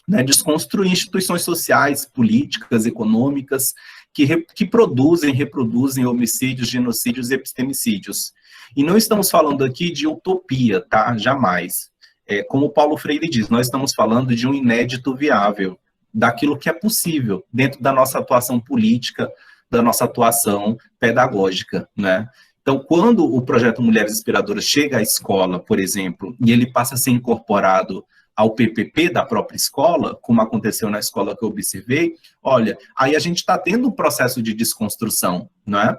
né, desconstruir instituições sociais, políticas, econômicas, que produzem, reproduzem homicídios, genocídios e epistemicídios. E não estamos falando aqui de utopia, tá? Jamais. Como Paulo Freire diz, nós estamos falando de um inédito viável, daquilo que é possível dentro da nossa atuação política, da nossa atuação pedagógica, né? Então, quando o projeto Mulheres Inspiradoras chega à escola, por exemplo, e ele passa a ser incorporado ao PPP da própria escola, como aconteceu na escola que eu observei, olha, aí a gente está tendo um processo de desconstrução, não é?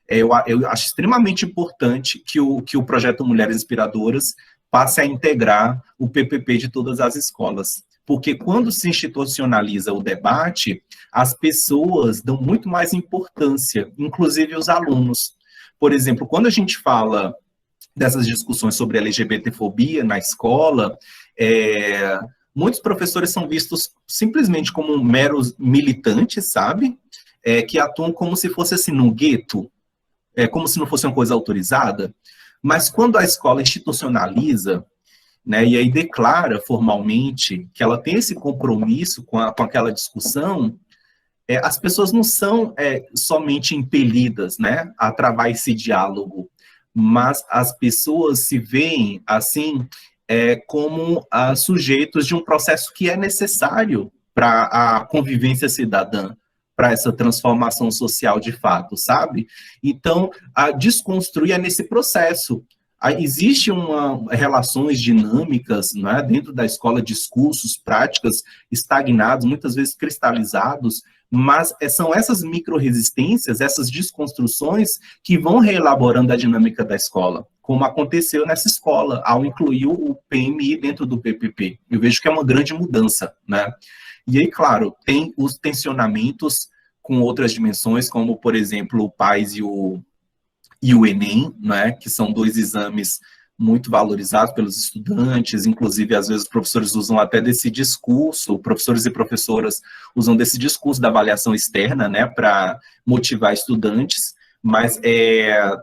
Eu acho extremamente importante que o projeto Mulheres Inspiradoras passe a integrar o PPP de todas as escolas, porque quando se institucionaliza o debate, as pessoas dão muito mais importância, inclusive os alunos. Por exemplo, quando a gente fala dessas discussões sobre LGBTfobia na escola, muitos professores são vistos simplesmente como meros militantes, sabe? Que atuam como se fosse assim, num gueto, como se não fosse uma coisa autorizada. Mas quando a escola institucionaliza, né, e aí declara formalmente que ela tem esse compromisso com aquela discussão, as pessoas não são somente impelidas, né, a travar esse diálogo, mas as pessoas se veem, assim, como sujeitos de um processo que é necessário para a convivência cidadã, para essa transformação social de fato, sabe? Então, a desconstruir é nesse processo. Existe relações dinâmicas, né, dentro da escola, discursos, práticas estagnados, muitas vezes cristalizados, mas são essas micro-resistências, essas desconstruções que vão reelaborando a dinâmica da escola, como aconteceu nessa escola, ao incluir o PMI dentro do PPP. Eu vejo que é uma grande mudança, né? E aí, claro, tem os tensionamentos com outras dimensões, como, por exemplo, o PAS e o Enem, né, que são 2 exames muito valorizados pelos estudantes, inclusive, às vezes, os professores usam até desse discurso, professores e professoras usam desse discurso da avaliação externa, né, para motivar estudantes, mas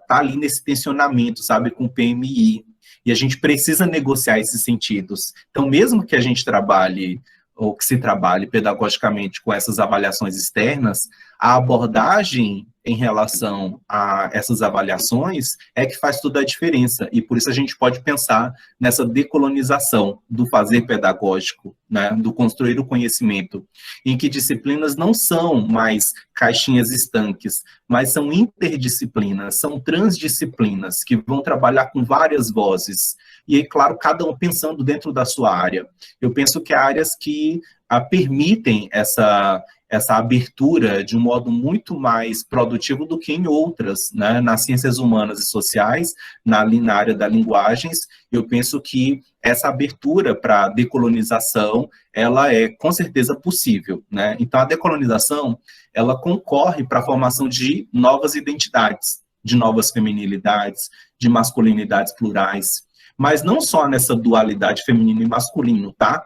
tá ali nesse tensionamento, sabe, com o PMI, e a gente precisa negociar esses sentidos. Então, mesmo que a gente trabalhe, ou que se trabalhe pedagogicamente com essas avaliações externas, a abordagem em relação a essas avaliações é que faz toda a diferença, e por isso a gente pode pensar nessa decolonização do fazer pedagógico, né, do construir o conhecimento, em que disciplinas não são mais caixinhas estanques, mas são interdisciplinas, são transdisciplinas, que vão trabalhar com várias vozes, e, claro, cada um pensando dentro da sua área. Eu penso que há áreas que permitem essa abertura de um modo muito mais produtivo do que em outras, né? Nas ciências humanas e sociais, na área da linguagens, eu penso que essa abertura para a decolonização, ela é com certeza possível, né? Então, a decolonização, ela concorre para a formação de novas identidades, de novas feminilidades, de masculinidades plurais, mas não só nessa dualidade feminino e masculino, tá?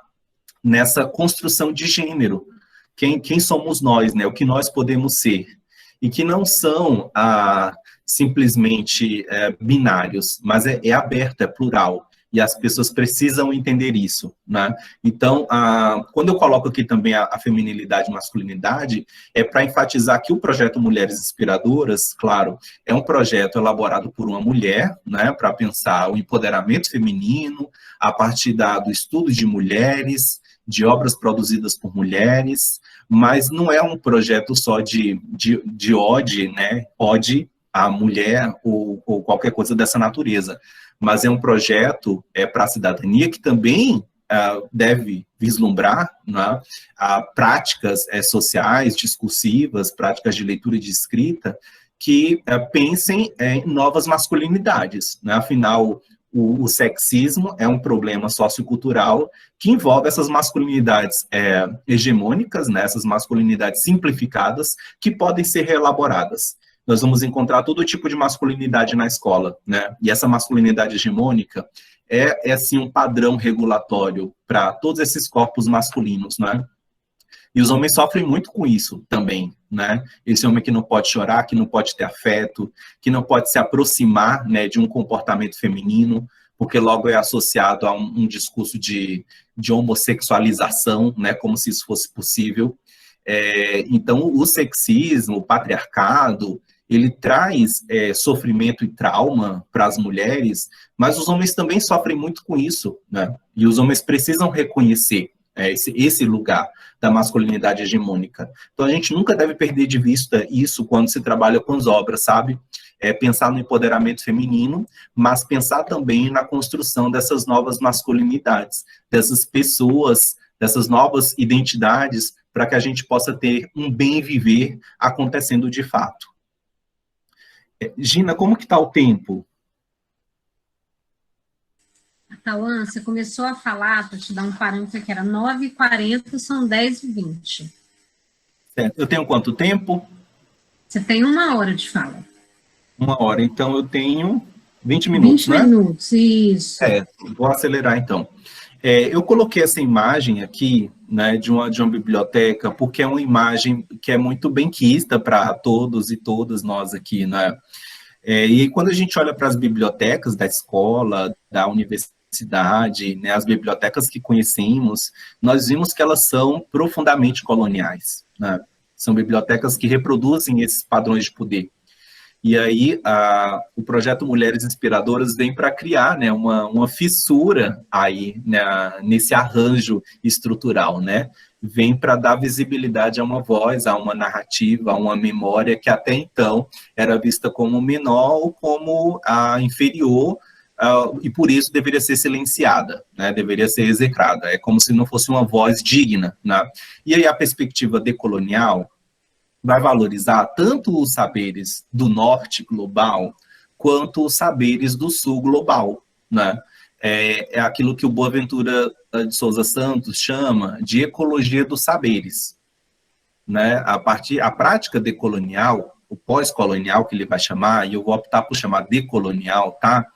Nessa construção de gênero, quem somos nós, né? O que nós podemos ser, e que não são simplesmente binários, mas é aberto, é plural, e as pessoas precisam entender isso, né? Então, quando eu coloco aqui também a feminilidade e masculinidade, é para enfatizar que o projeto Mulheres Inspiradoras, claro, é um projeto elaborado por uma mulher, né, para pensar o empoderamento feminino, a partir do estudo de mulheres, de obras produzidas por mulheres, mas não é um projeto só de ode, né, ode à mulher ou qualquer coisa dessa natureza, mas é um projeto para a cidadania que também deve vislumbrar, né, práticas sociais, discursivas, práticas de leitura e de escrita, que pensem em novas masculinidades, né? Afinal, o sexismo é um problema sociocultural que envolve essas masculinidades hegemônicas, né, essas masculinidades simplificadas, que podem ser reelaboradas. Nós vamos encontrar todo tipo de masculinidade na escola, né? E essa masculinidade hegemônica assim, um padrão regulatório para todos esses corpos masculinos, né? E os homens sofrem muito com isso também, né? Esse homem que não pode chorar, que não pode ter afeto, que não pode se aproximar, né, de um comportamento feminino, porque logo é associado a um discurso de homossexualização, né, como se isso fosse possível. Então, o sexismo, o patriarcado, ele traz sofrimento e trauma para as mulheres, mas os homens também sofrem muito com isso, né? E os homens precisam reconhecer esse lugar da masculinidade hegemônica. Então, a gente nunca deve perder de vista isso quando se trabalha com as obras, sabe? Pensar no empoderamento feminino, mas pensar também na construção dessas novas masculinidades, dessas pessoas, dessas novas identidades, para que a gente possa ter um bem viver acontecendo de fato. Gina, como que está o tempo? Tauan, você começou a falar, para te dar um parâmetro que era 9h40, são 10h20. Certo. Eu tenho quanto tempo? Você tem 1 hora de fala. 1 hora, então eu tenho 20 minutos, 20 né? minutos, isso. Vou acelerar então. Eu coloquei essa imagem aqui, né, de uma biblioteca, porque é uma imagem que é muito benquista para todos e todas nós aqui, né? E quando a gente olha para as bibliotecas da escola, da universidade, né, as bibliotecas que conhecemos, nós vimos que elas são profundamente coloniais, né? São bibliotecas que reproduzem esses padrões de poder. E aí, o projeto Mulheres Inspiradoras vem para criar, né, uma fissura aí, né, nesse arranjo estrutural, né? Vem para dar visibilidade a uma voz, a uma narrativa, a uma memória que até então era vista como menor ou como inferior, e por isso deveria ser silenciada, né? Deveria ser execrada. É como se não fosse uma voz digna, né? E aí a perspectiva decolonial vai valorizar tanto os saberes do norte global, quanto os saberes do sul global, né? É aquilo que o Boaventura de Souza Santos chama de ecologia dos saberes, né? A prática decolonial, o pós-colonial que ele vai chamar, e eu vou optar por chamar decolonial, tá?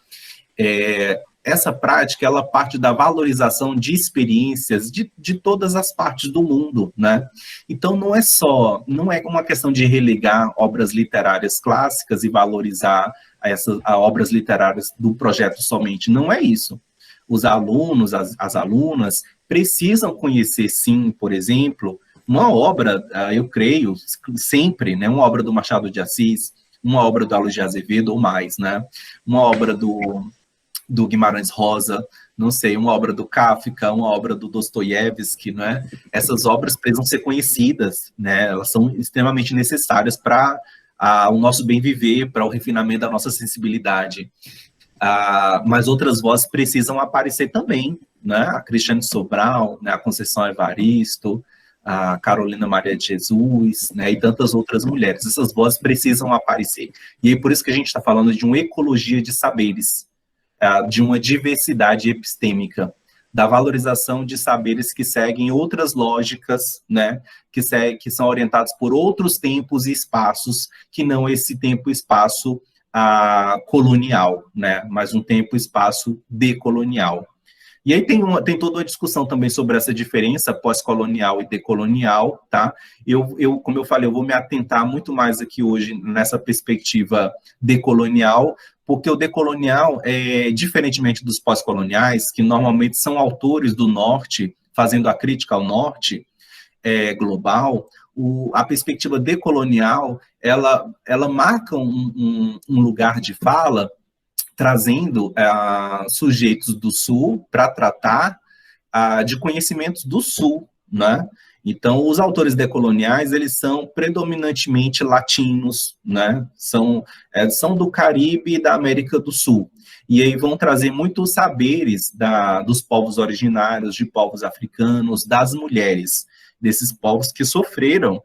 Essa prática, ela parte da valorização de experiências de todas as partes do mundo, né? Então, não é uma questão de relegar obras literárias clássicas e valorizar as obras literárias do projeto somente, não é isso. Os alunos, as alunas, precisam conhecer, sim, por exemplo, uma obra, eu creio, sempre, né? Uma obra do Machado de Assis, uma obra do Aloysio de Azevedo ou mais, né? Uma obra do Guimarães Rosa, não sei, uma obra do Kafka, uma obra do Dostoiévski, né? Essas obras precisam ser conhecidas, né? Elas são extremamente necessárias para o nosso bem viver, para o refinamento da nossa sensibilidade. Mas outras vozes precisam aparecer também, né? A Cristiane Sobral, né? A Conceição Evaristo, a Carolina Maria de Jesus, né? E tantas outras mulheres. Essas vozes precisam aparecer. E é por isso que a gente está falando de uma ecologia de saberes, de uma diversidade epistêmica, da valorização de saberes que seguem outras lógicas, né, que são orientados por outros tempos e espaços, que não esse tempo e espaço colonial, né, mas um tempo e espaço decolonial. E aí tem toda uma discussão também sobre essa diferença pós-colonial e decolonial, tá? Como eu falei, eu vou me atentar muito mais aqui hoje nessa perspectiva decolonial, porque o decolonial, diferentemente dos pós-coloniais, que normalmente são autores do norte, fazendo a crítica ao norte global, a perspectiva decolonial, ela marca um lugar de fala, trazendo sujeitos do Sul para tratar de conhecimentos do Sul, né? Então, os autores decoloniais, eles são predominantemente latinos, né? São do Caribe e da América do Sul. E aí vão trazer muitos saberes dos povos originários, de povos africanos, das mulheres, desses povos que sofreram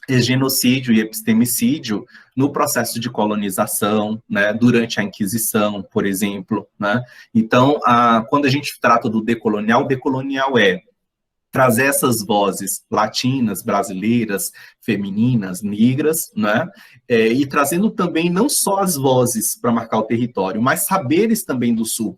genocídio e epistemicídio no processo de colonização, né, durante a Inquisição, por exemplo, né? Então, quando a gente trata do decolonial, o decolonial é trazer essas vozes latinas, brasileiras, femininas, negras, né? E trazendo também não só as vozes para marcar o território, mas saberes também do Sul.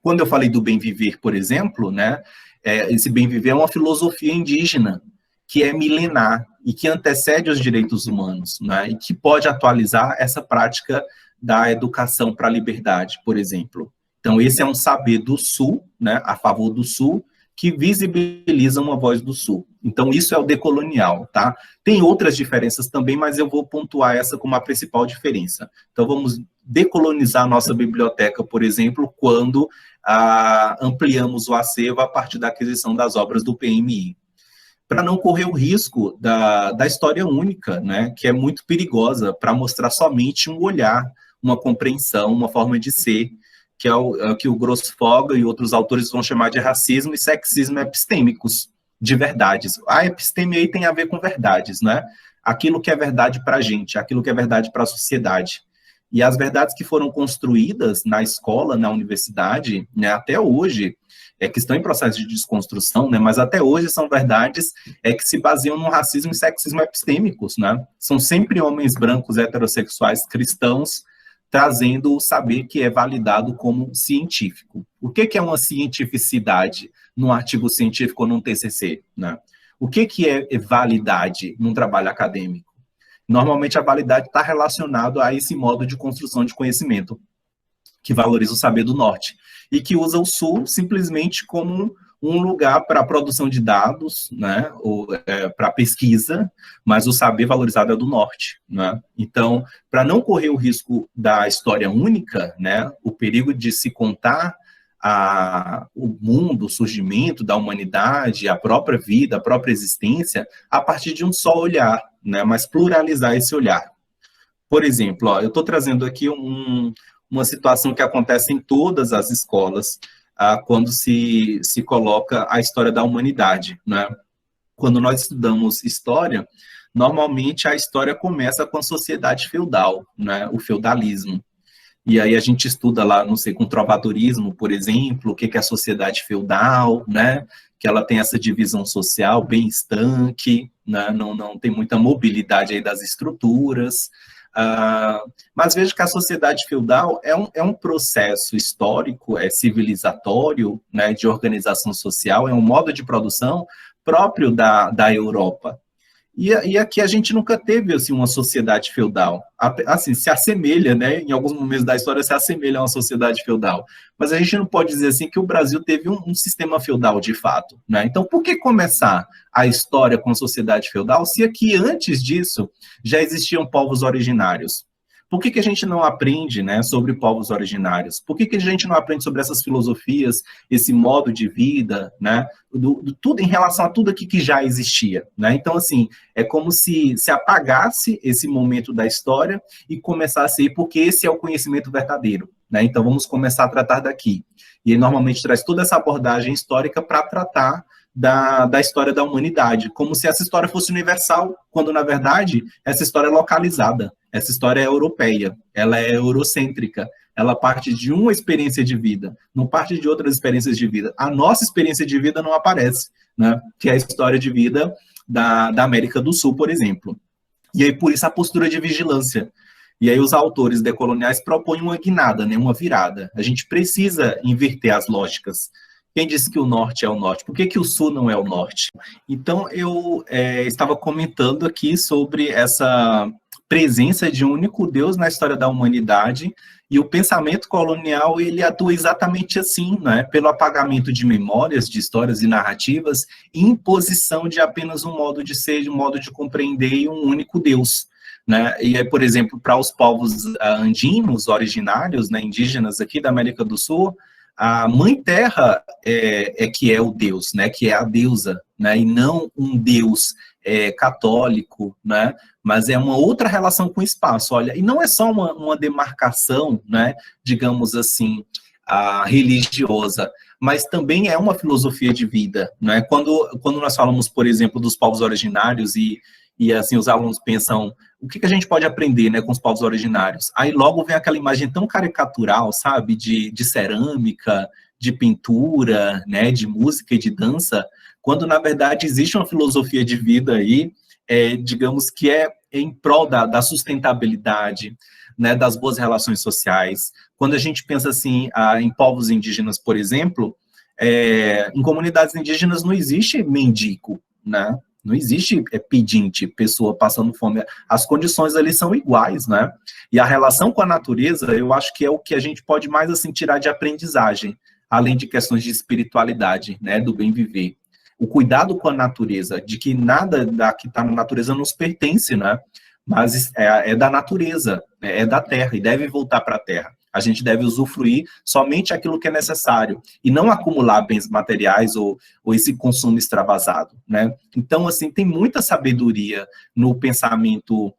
Quando eu falei do bem viver, por exemplo, né? Esse bem viver é uma filosofia indígena, que é milenar e que antecede os direitos humanos, né? E que pode atualizar essa prática da educação para a liberdade, por exemplo. Então, esse é um saber do Sul, né? A favor do Sul, que visibiliza uma voz do Sul. Então, isso é o decolonial, tá? Tem outras diferenças também, mas eu vou pontuar essa como a principal diferença. Então, decolonizar a nossa biblioteca, por exemplo, quando ampliamos o acervo a partir da aquisição das obras do PMI, para não correr o risco da história única, né, que é muito perigosa, para mostrar somente um olhar, uma compreensão, uma forma de ser, que é o que o Grossfoga e outros autores vão chamar de racismo e sexismo epistêmicos, de verdades. A episteme aí tem a ver com verdades, né? Aquilo que é verdade para a gente, aquilo que é verdade para a sociedade. E as verdades que foram construídas na escola, na universidade, né, até hoje, que estão em processo de desconstrução, né, mas até hoje são verdades que se baseiam no racismo e sexismo epistêmicos, né? São sempre homens brancos, heterossexuais, cristãos, trazendo o saber que é validado como científico. O que é uma cientificidade num artigo científico ou num TCC, né? O que é validade num trabalho acadêmico? Normalmente a validade está relacionada a esse modo de construção de conhecimento, que valoriza o saber do norte, e que usa o sul simplesmente como um lugar para a produção de dados, né, para pesquisa, mas o saber valorizado é do norte, né? Então, para não correr o risco da história única, né, o perigo de se contar o mundo, o surgimento da humanidade, a própria vida, a própria existência, a partir de um só olhar, né, mas pluralizar esse olhar. Por exemplo, eu estou trazendo aqui uma situação que acontece em todas as escolas, quando se coloca a história da humanidade, né? Quando nós estudamos história, normalmente a história começa com a sociedade feudal, né? O feudalismo. E aí a gente estuda lá, não sei, com trovadorismo, por exemplo, o que é a sociedade feudal, né? Que ela tem essa divisão social bem estanque, né? Não tem muita mobilidade aí das estruturas. Mas veja que a sociedade feudal é um processo histórico, civilizatório, né, de organização social, é um modo de produção próprio da Europa. E aqui a gente nunca teve assim, uma sociedade feudal. Assim, se assemelha, né, em alguns momentos da história se assemelha a uma sociedade feudal. Mas a gente não pode dizer assim que o Brasil teve um sistema feudal de fato, né? Então, por que começar a história com a sociedade feudal se aqui antes disso já existiam povos originários? Por que a gente não aprende, né, sobre povos originários? Por que a gente não aprende sobre essas filosofias, esse modo de vida, né, tudo em relação a tudo aqui que já existia, né? Então, assim, é como se apagasse esse momento da história e começasse aí, porque esse é o conhecimento verdadeiro, né? Então, vamos começar a tratar daqui. E ele normalmente traz toda essa abordagem histórica para tratar da história da humanidade, como se essa história fosse universal, quando, na verdade, essa história é localizada, essa história é europeia, ela é eurocêntrica, ela parte de uma experiência de vida, não parte de outras experiências de vida. A nossa experiência de vida não aparece, né? Que é a história de vida da América do Sul, por exemplo. E aí, por isso, a postura de vigilância. E aí os autores decoloniais propõem uma guinada, né? Uma virada. A gente precisa inverter as lógicas. Quem disse que o norte é o norte? Por que o sul não é o norte? Então, eu estava comentando aqui sobre essa presença de um único Deus na história da humanidade, e o pensamento colonial, ele atua exatamente assim, né? Pelo apagamento de memórias, de histórias e narrativas, e imposição de apenas um modo de ser, um modo de compreender e um único Deus, né? E aí, por exemplo, para os povos andinos, originários, né, indígenas aqui da América do Sul, a Mãe Terra que é o Deus, né, que é a deusa, né, e não um Deus católico, né, mas é uma outra relação com o espaço, olha, e não é só uma demarcação, né, digamos assim, religiosa, mas também é uma filosofia de vida, né, quando nós falamos, por exemplo, dos povos originários e assim, os alunos pensam, o que a gente pode aprender, né, com os povos originários? Aí logo vem aquela imagem tão caricatural, sabe, de cerâmica, de pintura, né, de música e de dança, quando, na verdade, existe uma filosofia de vida aí, digamos que é em prol da sustentabilidade, né, das boas relações sociais. Quando a gente pensa, assim, em povos indígenas, por exemplo, em comunidades indígenas não existe mendigo, né? Não existe pedinte, pessoa passando fome. As condições ali são iguais, né? E a relação com a natureza, eu acho que é o que a gente pode mais, assim, tirar de aprendizagem, além de questões de espiritualidade, né, do bem viver. O cuidado com a natureza, de que nada que está na natureza nos pertence, né? Mas é da natureza. é da terra e deve voltar para a terra. A gente deve usufruir somente aquilo que é necessário e não acumular bens materiais ou esse consumo extravasado, né? Então, assim, tem muita sabedoria no pensamento,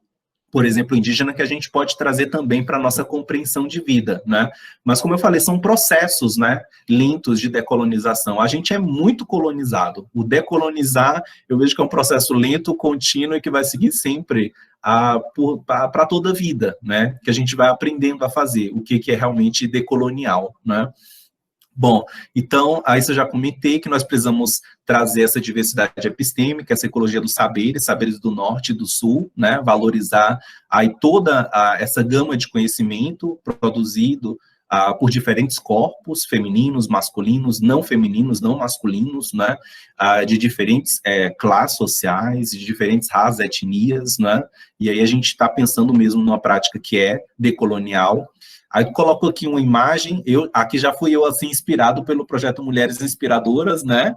por exemplo, indígena, que a gente pode trazer também para a nossa compreensão de vida, né? Mas, como eu falei, são processos, né, lentos de decolonização. A gente é muito colonizado. O decolonizar, eu vejo que é um processo lento, contínuo e que vai seguir sempre para toda a vida, né? Que a gente vai aprendendo a fazer o que é realmente decolonial, né? Bom, então, aí eu já comentei que nós precisamos trazer essa diversidade epistêmica, essa ecologia dos saberes, saberes do norte e do sul, né, valorizar aí toda essa gama de conhecimento produzido por diferentes corpos, femininos, masculinos, não masculinos, né, de diferentes classes sociais, de diferentes raças, etnias, né, e aí a gente está pensando mesmo numa prática que é decolonial. Aí eu coloco aqui uma imagem, aqui já fui eu assim inspirado pelo projeto Mulheres Inspiradoras, né?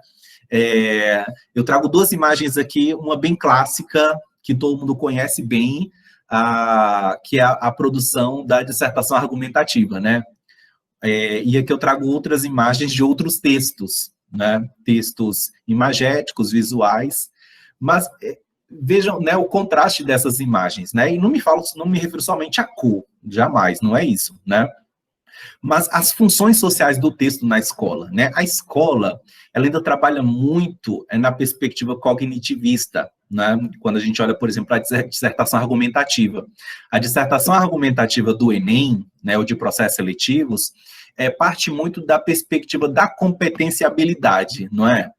Eu trago duas imagens aqui, uma bem clássica, que todo mundo conhece bem, que é a produção da dissertação argumentativa, né? E aqui eu trago outras imagens de outros textos, né? Textos imagéticos, visuais, mas vejam, né, o contraste dessas imagens, né? E não me refiro somente à cor, jamais, não é isso, né? Mas as funções sociais do texto na escola, né? A escola, ela ainda trabalha muito na perspectiva cognitivista, né? Quando a gente olha, por exemplo, a dissertação argumentativa. A dissertação argumentativa do Enem, né, ou de processos seletivos, parte muito da perspectiva da competência e habilidade, não é?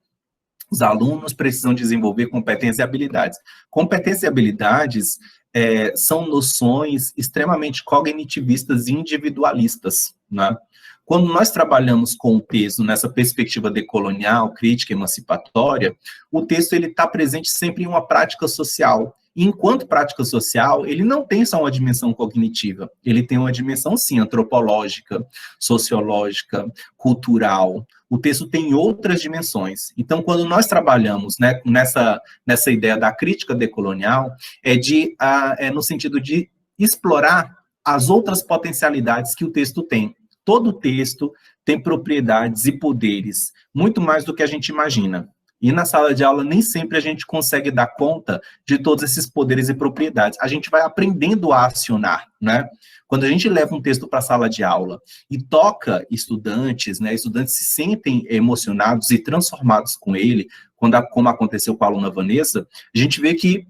Os alunos precisam desenvolver competências e habilidades. Competências e habilidades são noções extremamente cognitivistas e individualistas, né? Quando nós trabalhamos com o texto nessa perspectiva decolonial, crítica, emancipatória, o texto está presente sempre em uma prática social. E enquanto prática social, ele não tem só uma dimensão cognitiva, ele tem uma dimensão, sim, antropológica, sociológica, cultural. O texto tem outras dimensões. Então, quando nós trabalhamos, né, nessa ideia da crítica decolonial, no sentido de explorar as outras potencialidades que o texto tem. Todo texto tem propriedades e poderes, muito mais do que a gente imagina. E na sala de aula nem sempre a gente consegue dar conta de todos esses poderes e propriedades. A gente vai aprendendo a acionar, né? Quando a gente leva um texto para a sala de aula e toca estudantes, né? Estudantes se sentem emocionados e transformados com ele, como aconteceu com a aluna Vanessa, a gente vê que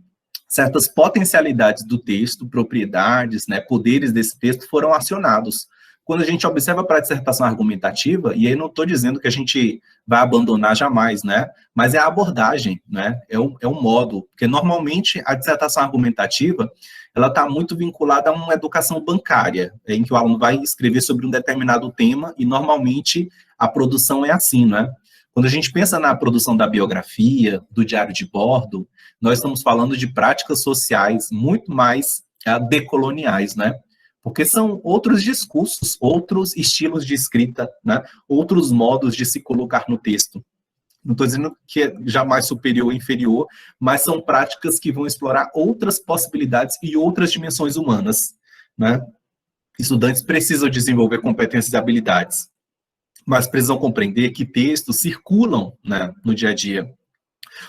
certas potencialidades do texto, propriedades, né, poderes desse texto foram acionados. Quando a gente observa para a dissertação argumentativa, e aí não estou dizendo que a gente vai abandonar jamais, né? Mas é a abordagem, né? É um modo, porque normalmente a dissertação argumentativa, ela está muito vinculada a uma educação bancária, em que o aluno vai escrever sobre um determinado tema, e normalmente a produção é assim, né? Quando a gente pensa na produção da biografia, do diário de bordo, nós estamos falando de práticas sociais muito mais decoloniais, né? Porque são outros discursos, outros estilos de escrita, né? Outros modos de se colocar no texto. Não estou dizendo que é jamais superior ou inferior, mas são práticas que vão explorar outras possibilidades e outras dimensões humanas, né? Estudantes precisam desenvolver competências e habilidades, mas precisam compreender que textos circulam, né, no dia a dia.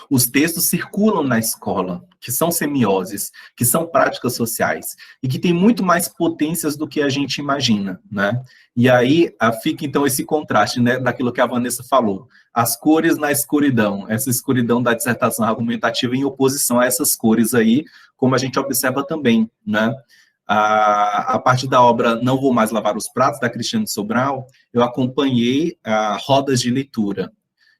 Os textos circulam na escola, que são semioses, que são práticas sociais, e que têm muito mais potências do que a gente imagina, né? E aí fica, então, esse contraste, né, daquilo que a Vanessa falou. As cores na escuridão, essa escuridão da dissertação argumentativa em oposição a essas cores aí, como a gente observa também, né? A partir da obra Não Vou Mais Lavar os Pratos, da Cristiane Sobral, eu acompanhei rodas de leitura.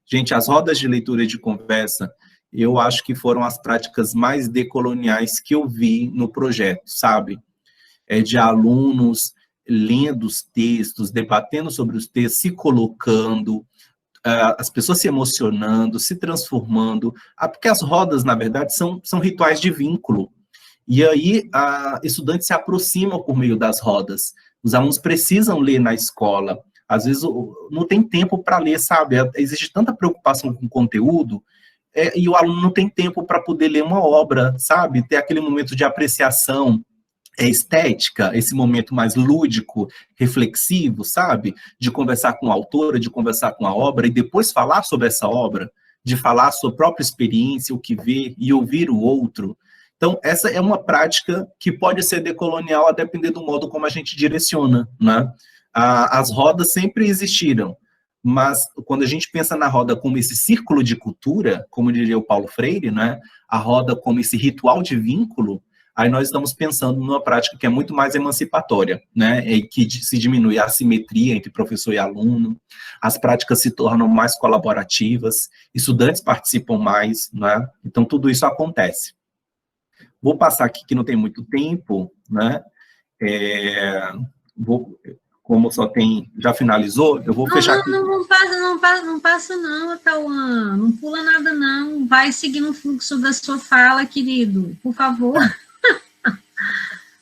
Gente, as rodas de leitura e de conversa, eu acho que foram as práticas mais decoloniais que eu vi no projeto, sabe? De alunos lendo os textos, debatendo sobre os textos, se colocando, as pessoas se emocionando, se transformando, porque as rodas, na verdade, são rituais de vínculo. E aí, estudantes se aproximam por meio das rodas. Os alunos precisam ler na escola. Às vezes não tem tempo para ler, sabe? Existe tanta preocupação com o conteúdo, e o aluno não tem tempo para poder ler uma obra, sabe? Ter aquele momento de apreciação, estética, esse momento mais lúdico, reflexivo, sabe? De conversar com a autora, de conversar com a obra, e depois falar sobre essa obra, de falar a sua própria experiência, o que vê, e ouvir o outro. Então, essa é uma prática que pode ser decolonial a depender do modo como a gente direciona, né? As rodas sempre existiram, mas quando a gente pensa na roda como esse círculo de cultura, como diria o Paulo Freire, né? A roda como esse ritual de vínculo, aí nós estamos pensando numa prática que é muito mais emancipatória, né? E que se diminui a assimetria entre professor e aluno, as práticas se tornam mais colaborativas, estudantes participam mais, né? Então, tudo isso acontece. Vou passar aqui, que não tem muito tempo, né? Como só tem, já finalizou, eu vou fechar aqui. Não passa não, Tauan, não pula nada não, vai seguindo o fluxo da sua fala, querido, por favor.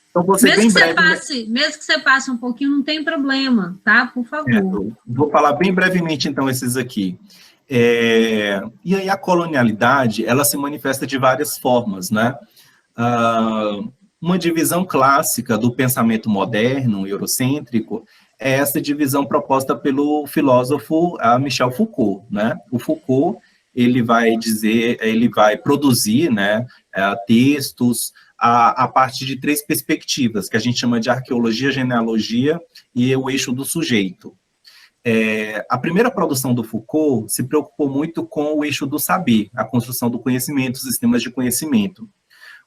Então, você bem breve, mesmo que você passe um pouquinho, não tem problema, tá? Por favor. Vou falar bem brevemente, então, esses aqui. E aí a colonialidade, ela se manifesta de várias formas, né? Uma divisão clássica do pensamento moderno, eurocêntrico, é essa divisão proposta pelo filósofo Michel Foucault, né? O Foucault, ele vai produzir, né, textos a partir de 3 perspectivas, que a gente chama de arqueologia, genealogia e o eixo do sujeito. A primeira produção do Foucault se preocupou muito com o eixo do saber, a construção do conhecimento, os sistemas de conhecimento.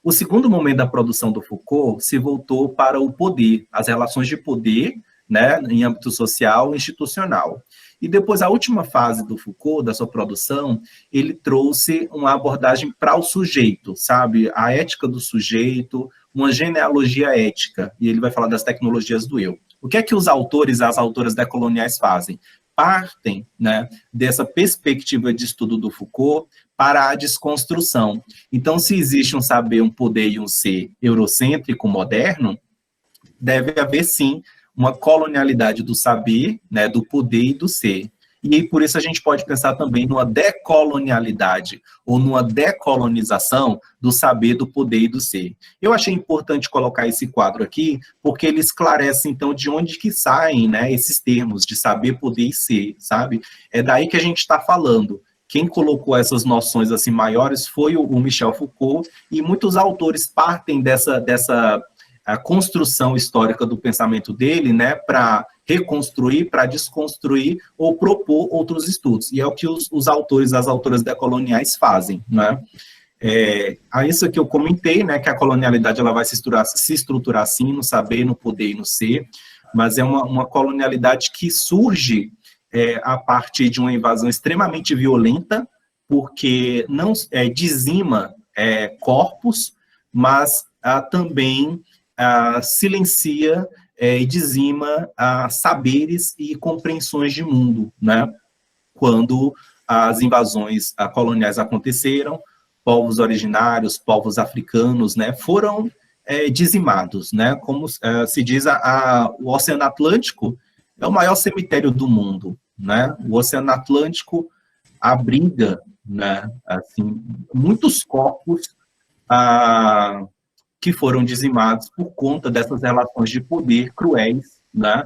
O segundo momento da produção do Foucault se voltou para o poder, as relações de poder, né, em âmbito social e institucional. E depois, a última fase do Foucault, da sua produção, ele trouxe uma abordagem para o sujeito, sabe? A ética do sujeito, uma genealogia ética, e ele vai falar das tecnologias do eu. O que é que os autores e as autoras decoloniais fazem? Partem, né, dessa perspectiva de estudo do Foucault para a desconstrução. Então, se existe um saber, um poder e um ser eurocêntrico moderno, deve haver, sim, uma colonialidade do saber, né, do poder e do ser. E aí, por isso a gente pode pensar também numa decolonialidade, ou numa decolonização do saber, do poder e do ser. Eu achei importante colocar esse quadro aqui, porque ele esclarece, então, de onde que saem, né, esses termos de saber, poder e ser, sabe? É daí que a gente está falando. Quem colocou essas noções assim maiores foi o Michel Foucault, e muitos autores partem dessa a construção histórica do pensamento dele, né, para reconstruir, para desconstruir ou propor outros estudos. E é o que os autores, as autoras decoloniais fazem, né? Isso que eu comentei, né, que a colonialidade ela vai se estruturar assim, no saber, no poder e no ser, mas é uma colonialidade que surge a partir de uma invasão extremamente violenta, porque não dizima corpos, mas também silencia e dizima saberes e compreensões de mundo, né? Quando as invasões coloniais aconteceram, povos originários, povos africanos, né, foram dizimados, né? Como se diz, o Oceano Atlântico é o maior cemitério do mundo, né? O Oceano Atlântico abriga, né, assim, muitos corpos que foram dizimados por conta dessas relações de poder cruéis, né,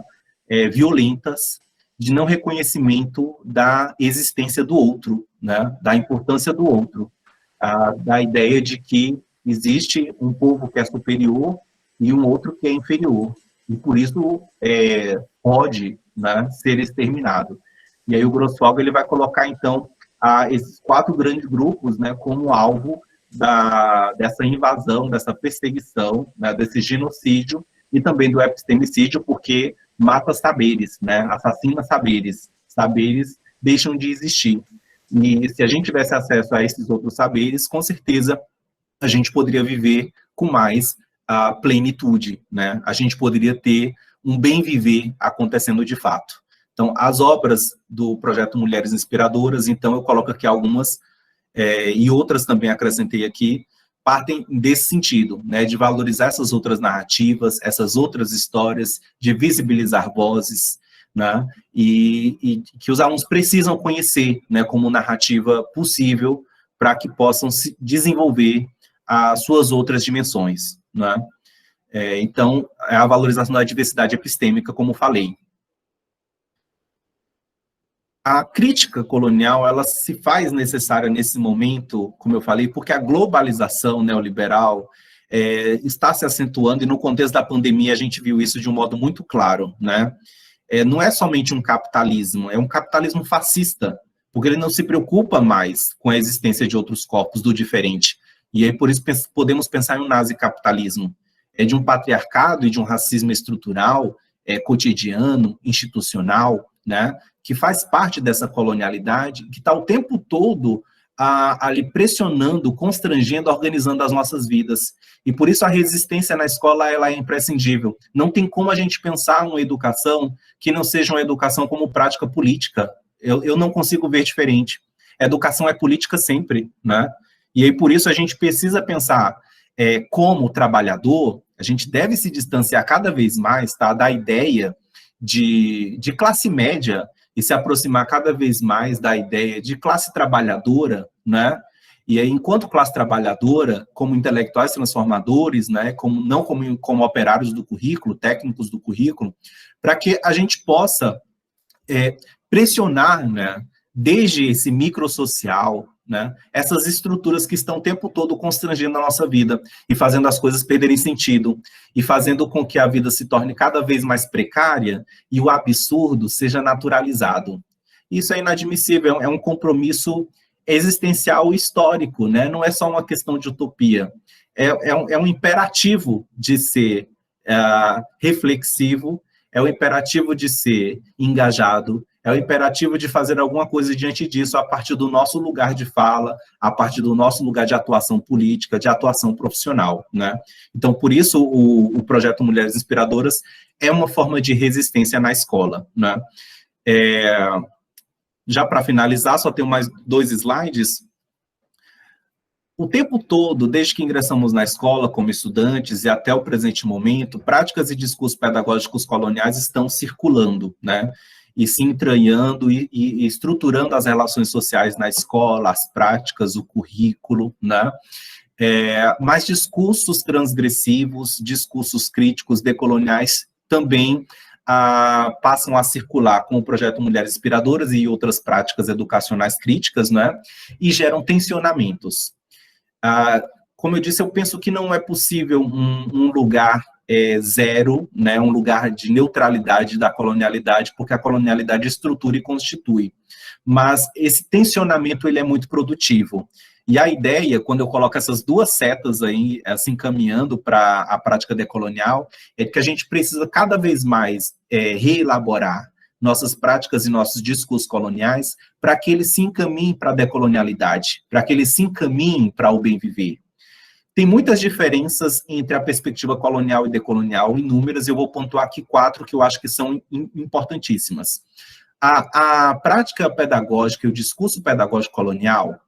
violentas, de não reconhecimento da existência do outro, né, da importância do outro, da ideia de que existe um povo que é superior e um outro que é inferior, e por isso pode, né, ser exterminado. E aí o Grosswald ele vai colocar, então, esses 4 grandes grupos, né, como alvo dessa invasão, dessa perseguição, né, desse genocídio e também do epistemicídio, porque mata saberes, né, assassina saberes, saberes deixam de existir. E se a gente tivesse acesso a esses outros saberes, com certeza a gente poderia viver com mais plenitude, né, a gente poderia ter um bem viver acontecendo de fato. Então, as obras do projeto Mulheres Inspiradoras, então eu coloco aqui algumas, e outras também acrescentei aqui, partem desse sentido, né, de valorizar essas outras narrativas, essas outras histórias, de visibilizar vozes, né, e que os alunos precisam conhecer, né, como narrativa possível para que possam se desenvolver as suas outras dimensões, né. Então, é a valorização da diversidade epistêmica, como falei. A crítica colonial, ela se faz necessária nesse momento, como eu falei, porque a globalização neoliberal está se acentuando, e no contexto da pandemia a gente viu isso de um modo muito claro, né? Não é somente um capitalismo, é um capitalismo fascista, porque ele não se preocupa mais com a existência de outros corpos do diferente. E aí, por isso, podemos pensar em um nazicapitalismo. É de um patriarcado e de um racismo estrutural, cotidiano, institucional, né, que faz parte dessa colonialidade, que está o tempo todo ali pressionando, constrangendo, organizando as nossas vidas. E por isso a resistência na escola ela é imprescindível. Não tem como a gente pensar uma educação que não seja uma educação como prática política. Eu não consigo ver diferente. Educação é política sempre, né? E aí por isso a gente precisa pensar como trabalhador, a gente deve se distanciar cada vez mais, tá, da ideia de classe média e se aproximar cada vez mais da ideia de classe trabalhadora, né? E aí, enquanto classe trabalhadora, como intelectuais transformadores, né, não como operários do currículo, técnicos do currículo, para que a gente possa pressionar, né, desde esse microsocial, né, essas estruturas que estão o tempo todo constrangendo a nossa vida e fazendo as coisas perderem sentido e fazendo com que a vida se torne cada vez mais precária e o absurdo seja naturalizado. Isso é inadmissível, é um compromisso existencial histórico, né? Não é só uma questão de utopia, é um imperativo de ser reflexivo, é o imperativo de ser engajado, é o imperativo de fazer alguma coisa diante disso a partir do nosso lugar de fala, a partir do nosso lugar de atuação política, de atuação profissional, né? Então, por isso, o projeto Mulheres Inspiradoras é uma forma de resistência na escola, né? Já para finalizar, só tenho mais 2 slides. O tempo todo, desde que ingressamos na escola como estudantes e até o presente momento, práticas e discursos pedagógicos coloniais estão circulando, né? E se entranhando e estruturando as relações sociais na escola, as práticas, o currículo, né? Mas discursos transgressivos, discursos críticos, decoloniais, também passam a circular com o projeto Mulheres Inspiradoras e outras práticas educacionais críticas, né? E geram tensionamentos. Como eu disse, eu penso que não é possível um lugar zero, né, um lugar de neutralidade da colonialidade, porque a colonialidade estrutura e constitui. Mas esse tensionamento ele é muito produtivo. E a ideia, quando eu coloco essas 2 setas aí, assim, caminhando para a prática decolonial, é que a gente precisa cada vez mais reelaborar nossas práticas e nossos discursos coloniais para que eles se encaminhem para a decolonialidade, para que eles se encaminhem para o bem viver. Tem muitas diferenças entre a perspectiva colonial e decolonial, inúmeras, eu vou pontuar aqui 4 que eu acho que são importantíssimas. A prática pedagógica e o discurso pedagógico colonial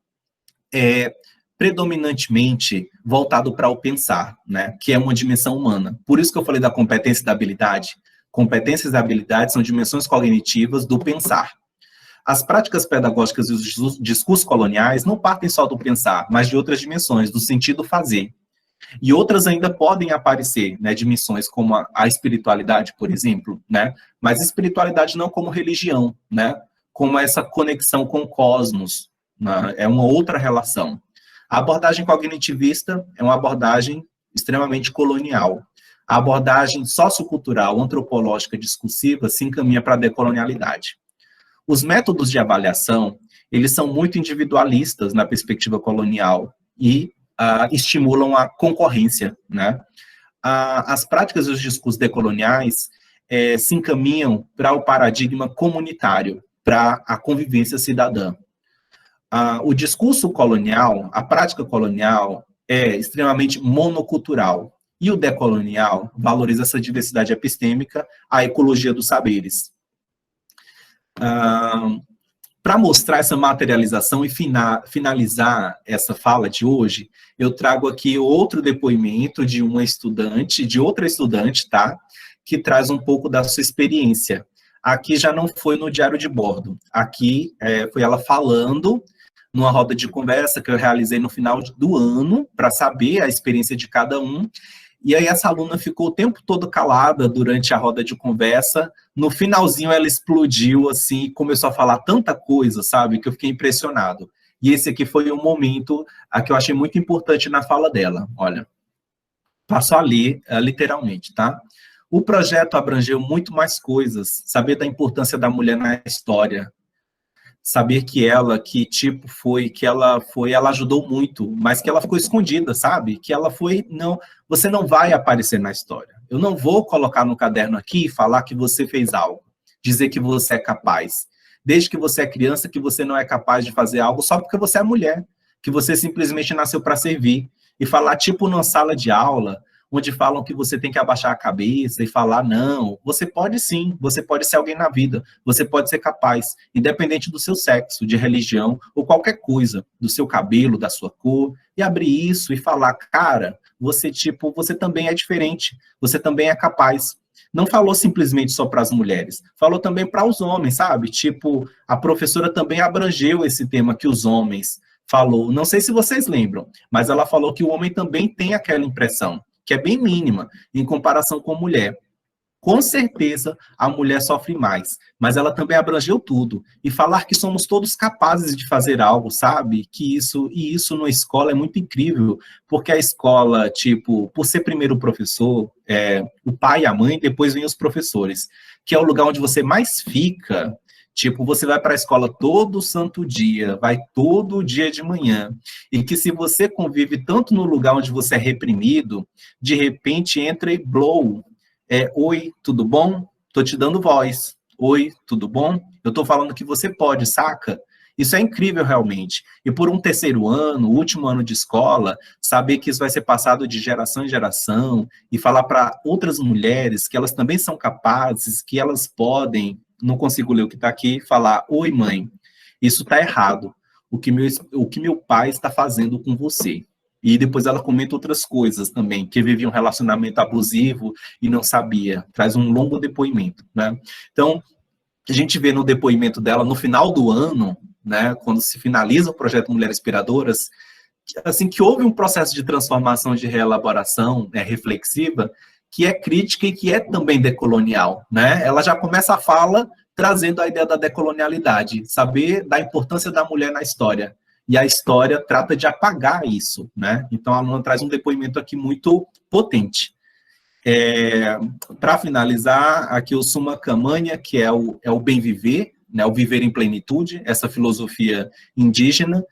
é predominantemente voltado para o pensar, né, que é uma dimensão humana. Por isso que eu falei da competência e da habilidade. Competências e habilidades são dimensões cognitivas do pensar. As práticas pedagógicas e os discursos coloniais não partem só do pensar, mas de outras dimensões, do sentido fazer. E outras ainda podem aparecer, né, dimensões como a espiritualidade, por exemplo, né, mas espiritualidade não como religião, né, como essa conexão com o cosmos, né, é uma outra relação. A abordagem cognitivista é uma abordagem extremamente colonial. A abordagem sociocultural, antropológica, discursiva se encaminha para a decolonialidade. Os métodos de avaliação, eles são muito individualistas na perspectiva colonial e estimulam a concorrência, né? As práticas e os discursos decoloniais se encaminham para o paradigma comunitário, para a convivência cidadã. O discurso colonial, a prática colonial, é extremamente monocultural, e o decolonial valoriza essa diversidade epistêmica, a ecologia dos saberes. Para mostrar essa materialização e finalizar essa fala de hoje, eu trago aqui outro depoimento de uma estudante, de outra estudante, tá? Que traz um pouco da sua experiência. Aqui já não foi no diário de bordo, aqui foi ela falando numa roda de conversa que eu realizei no final do ano, para saber a experiência de cada um, E aí essa aluna ficou o tempo todo calada durante a roda de conversa. No finalzinho ela explodiu assim, e começou a falar tanta coisa, sabe, que eu fiquei impressionado. E esse aqui foi um momento que eu achei muito importante na fala dela. Olha, passo a ler literalmente, tá? O projeto abrangeu muito mais coisas, saber da importância da mulher na história, saber que ela, que tipo foi, que ela foi, ela ajudou muito, mas que ela ficou escondida, sabe? Que ela foi, não, você não vai aparecer na história. Eu não vou colocar no caderno aqui e falar que você fez algo, dizer que você é capaz. Desde que você é criança, que você não é capaz de fazer algo só porque você é mulher, que você simplesmente nasceu para servir. E falar, tipo, numa sala de aula, onde falam que você tem que abaixar a cabeça e falar, não, você pode sim, você pode ser alguém na vida, você pode ser capaz, independente do seu sexo, de religião, ou qualquer coisa, do seu cabelo, da sua cor, e abrir isso e falar, cara, você, tipo, você também é diferente, você também é capaz. Não falou simplesmente só para as mulheres, falou também para os homens, sabe? Tipo, a professora também abrangeu esse tema que os homens falou, não sei se vocês lembram, mas ela falou que o homem também tem aquela impressão, que é bem mínima em comparação com a mulher. Com certeza, a mulher sofre mais, mas ela também abrangeu tudo. E falar que somos todos capazes de fazer algo, sabe? Que isso na escola é muito incrível, porque a escola, tipo, por ser primeiro o professor, o pai e a mãe, depois vem os professores, que é o lugar onde você mais fica. Tipo, você vai para a escola todo santo dia, vai todo dia de manhã, e que se você convive tanto no lugar onde você é reprimido, de repente entra e blow, oi, tudo bom? Tô te dando voz. Oi, tudo bom? Eu tô falando que você pode, saca? Isso é incrível realmente. E por um terceiro ano, último ano de escola, saber que isso vai ser passado de geração em geração e falar para outras mulheres que elas também são capazes, que elas podem, não consigo ler o que está aqui, falar, oi mãe, isso está errado. O que meu pai está fazendo com você. E depois ela comenta outras coisas também, que vivia um relacionamento abusivo e não sabia. Traz um longo depoimento, né? Então, a gente vê no depoimento dela, no final do ano, né, quando se finaliza o projeto Mulheres Inspiradoras, assim, que houve um processo de transformação, de reelaboração reflexiva, que é crítica e que é também decolonial, né? Ela já começa a fala trazendo a ideia da decolonialidade, saber da importância da mulher na história. E a história trata de apagar isso, né? Então, a aluna traz um depoimento aqui muito potente. Para finalizar, aqui o Summa Camanha, que é o bem viver, né? O viver em plenitude, essa filosofia indígena,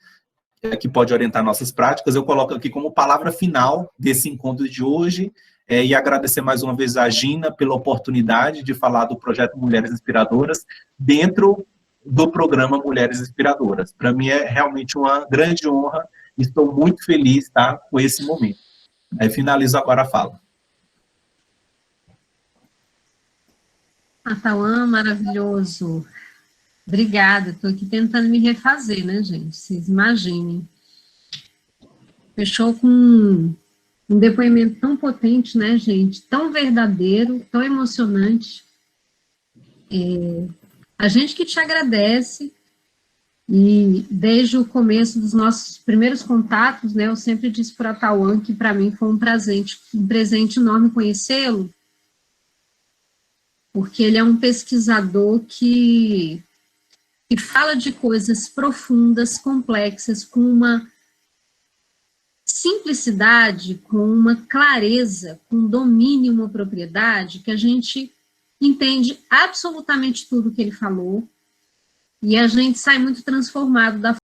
que pode orientar nossas práticas. Eu coloco aqui como palavra final desse encontro de hoje, e agradecer mais uma vez a Gina pela oportunidade de falar do projeto Mulheres Inspiradoras dentro do programa Mulheres Inspiradoras. Para mim é realmente uma grande honra, estou muito feliz, tá, com esse momento. Aí finalizo agora a fala. Tauan, maravilhoso. Obrigada, estou aqui tentando me refazer, né, gente? Vocês imaginem. Fechou com um depoimento tão potente, né, gente? Tão verdadeiro, tão emocionante. A gente que te agradece, e desde o começo dos nossos primeiros contatos, né, eu sempre disse para a Tauan que para mim foi um presente enorme conhecê-lo, porque ele é um pesquisador que fala de coisas profundas, complexas, com uma simplicidade, com uma clareza, com domínio, uma propriedade, que a gente entende absolutamente tudo que ele falou, e a gente sai muito transformado da